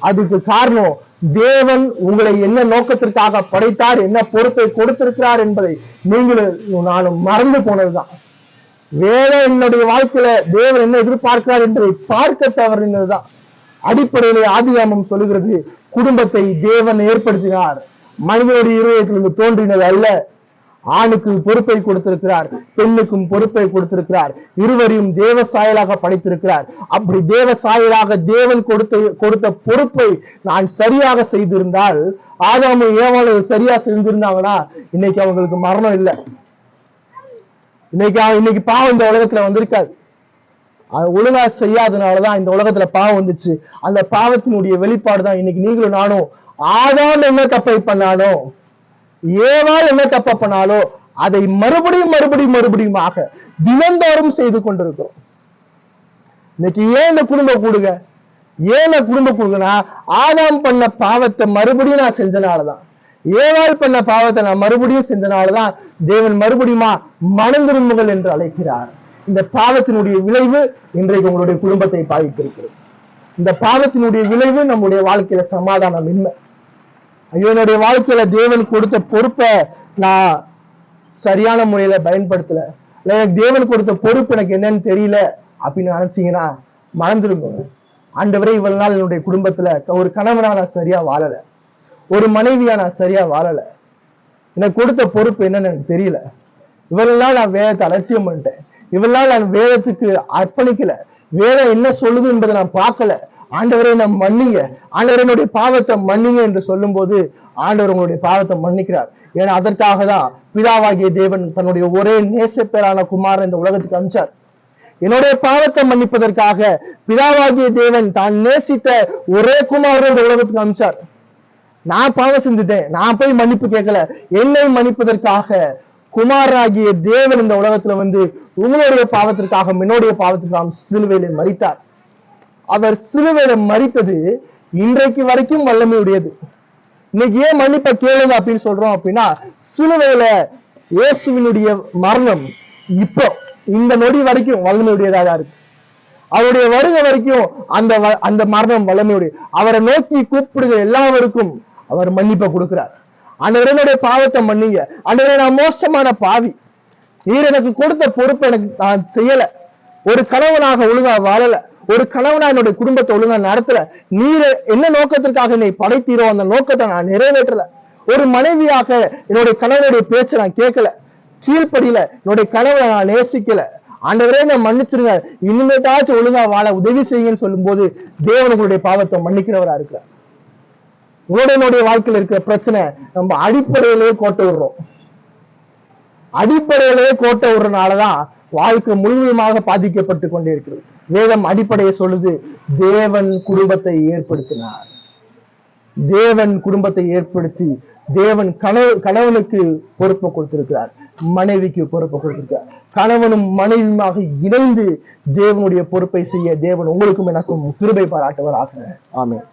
அதுக்கு காரணம் தேவன் உங்களை என்ன நோக்கத்திற்காக படைத்தார், என்ன பொறுப்பை கொடுத்திருக்கிறார் என்பதை நீங்களும் நானும் மறந்து போனதுதான். வேதம் என்னுடைய வாழ்க்கையில தேவன் என்ன எதிர்பார்க்கிறார் என்பதை பார்க்க தவறினதுதான். அடிப்படையிலே ஆதியாகமம் சொல்லுகிறது, குடும்பத்தை தேவன் ஏற்படுத்தினார், மனிதனுடைய இருதயத்திலிருந்து தோன்றினது அல்ல. ஆணுக்கு பொறுப்பை கொடுத்திருக்கிறார், பெண்ணுக்கும் பொறுப்பை கொடுத்திருக்கிறார், இருவரையும் தேவ சாயலாக படைத்திருக்கிறார். அப்படி தேவ சாயலாக தேவன் கொடுத்த பொறுப்பை நான் சரியாக செய்திருந்தால், ஆதாமும் ஏவாளும் சரியா செஞ்சிருந்தாங்கன்னா இன்னைக்கு அவங்களுக்கு மரணம் இல்லை, இன்னைக்கு பாவம் இந்த உலகத்துல வந்திருக்காது. ஒழுங்கா செய்யாதனாலதான் இந்த உலகத்துல பாவம் வந்துச்சு. அந்த பாவத்தினுடைய வெளிப்பாடுதான் இன்னைக்கு நீங்களும் நானும் ஆதாம் என்ன தப்பை பண்ணானோ, ஏவாள் என்ன தப்ப பண்ணாலோ அதை மறுபடியுமாக தினந்தோறும் செய்து கொண்டிருக்கிறோம். இன்னைக்கு ஏன் இந்த குடும்பம் கூடுங்க? ஏன் இந்த குடும்பம் கூடுங்கன்னா ஆதாம் பண்ண பாவத்தை மறுபடியும் நான் செஞ்சனாலதான், ஏவாள் பண்ண பாவத்தை நான் மறுபடியும் செஞ்சனாலதான் தேவன் மறுபடியுமா மனம் திரும்புங்கள் என்று அழைக்கிறார். இந்த பாவத்தினுடைய விளைவு இன்றைக்கு உங்களுடைய குடும்பத்தை பாதித்திருக்கிறது. இந்த பாவத்தினுடைய விளைவு நம்முடைய வாழ்க்கையில சமாதானம் இன்மை. ஐயோ, என்னுடைய வாழ்க்கையில தேவன் கொடுத்த பொறுப்பை நான் சரியான முறையில பயன்படுத்தல, இல்ல எனக்கு தேவன் கொடுத்த பொறுப்பு எனக்கு என்னன்னு தெரியல அப்படின்னு நினைச்சீங்கன்னா மறந்துடுங்க. ஆண்டவரே, இவ்வளவு நாள் என்னுடைய குடும்பத்துல ஒரு கணவனா நான் சரியா வாழல, ஒரு மனைவியா நான் சரியா வாழல, எனக்கு கொடுத்த பொறுப்பு என்னன்னு எனக்கு தெரியல. இவ்வளவு நாள் நான் வேதத்தை அலட்சியம் பண்ணிட்டேன், இவ்வளவு நாள் நான் வேதத்துக்கு அர்ப்பணிக்கல, வேதம் என்ன சொல்லுது என்பதை நான் பார்க்கல. ஆண்டவரை நான் மன்னிங்க, ஆண்டவரை என்னுடைய பாவத்தை மன்னிங்க என்று சொல்லும் போது ஆண்டவர் உங்களுடைய பாவத்தை மன்னிக்கிறார். ஏன்னா அதற்காக தான் பிதாவாகிய தேவன் தன்னுடைய ஒரே நேசப்பேரான குமாரன் இந்த உலகத்துக்கு அனுப்பிச்சார். என்னுடைய பாவத்தை மன்னிப்பதற்காக பிதாவாகிய தேவன் தான் நேசித்த ஒரே குமாரன் இந்த உலகத்துக்கு அனுப்பிச்சார். நான் பாவம் செஞ்சுட்டேன், நான் போய் மன்னிப்பு கேட்கல, என்னை மன்னிப்பதற்காக குமாரனாகிய தேவன் இந்த உலகத்துல வந்து உங்களுடைய பாவத்திற்காக என்னுடைய பாவத்திற்காக சிலுவையிலே மரித்தார். அவர் சிலுவையில மரித்தது இன்றைக்கு வரைக்கும் வல்லமையுடையது. இன்னைக்கு ஏன் மன்னிப்பை கேளுங்க அப்படின்னு சொல்றோம் அப்படின்னா, சிலுவையில இயேசுவினுடைய மரணம் இப்போ இந்த நொடி வரைக்கும் வல்லமையுடையதாக இருக்கு. அவருடைய வருகை வரைக்கும் அந்த மரணம் வல்லமையுடைய அவரை நோக்கி கூப்பிடுகிற எல்லாருக்கும் அவர் மன்னிப்பை கொடுக்கிறார். ஆண்டவரே பாவத்தை மன்னிங்க, ஆண்டவரே நான் மோசமான பாவி, நீர் எனக்கு கொடுத்த பொறுப்பை எனக்கு நான் செய்யல, ஒரு கணவனாக ஒழுங்கா வாழல, ஒரு கணவனா என்னுடைய குடும்பத்தை ஒழுங்கா நடத்தல, நீர் என்ன நோக்கத்திற்காக என்னை படைத்தீரோ அந்த நோக்கத்தை நான் நிறைவேற்றல, ஒரு மனைவியாக என்னுடைய கணவனுடைய பேச்சை நான் கேட்கல, கீழ்ப்படியில என்னுடைய கணவனை நான் நேசிக்கல, ஆண்டவரே நான் மன்னிச்சிருங்க, இனிமேட்டாச்சும் ஒழுங்கா வாழ உதவி செய்யுங்கன்னு சொல்லும் போது தேவன் உங்களுடைய பாவத்தை மன்னிக்கிறவரா இருக்கிறார். உங்களுடைய வாழ்க்கையில் இருக்கிற பிரச்சனை நம்ம அடிப்படையிலேயே கோட்டை விடுறோம். அடிப்படையிலேயே கோட்டை விடுறதுனாலதான் வாழ்க்கை முழுமையாக பாதிக்கப்பட்டு கொண்டே இருக்கிறது. வேதம் அடிப்படையை சொல்லுது, தேவன் குடும்பத்தை ஏற்படுத்தினார். தேவன் குடும்பத்தை ஏற்படுத்தி தேவன் கணவனுக்கு பொறுப்பை கொடுத்திருக்கிறார், மனைவிக்கு பொறுப்பை கொடுத்திருக்கிறார். கணவனும் மனைவியுமாக இணைந்து தேவனுடைய பொறுப்பை செய்ய தேவன் உங்களுக்கும் எனக்கும் கிருபை பாராட்டுவராக. ஆமென்.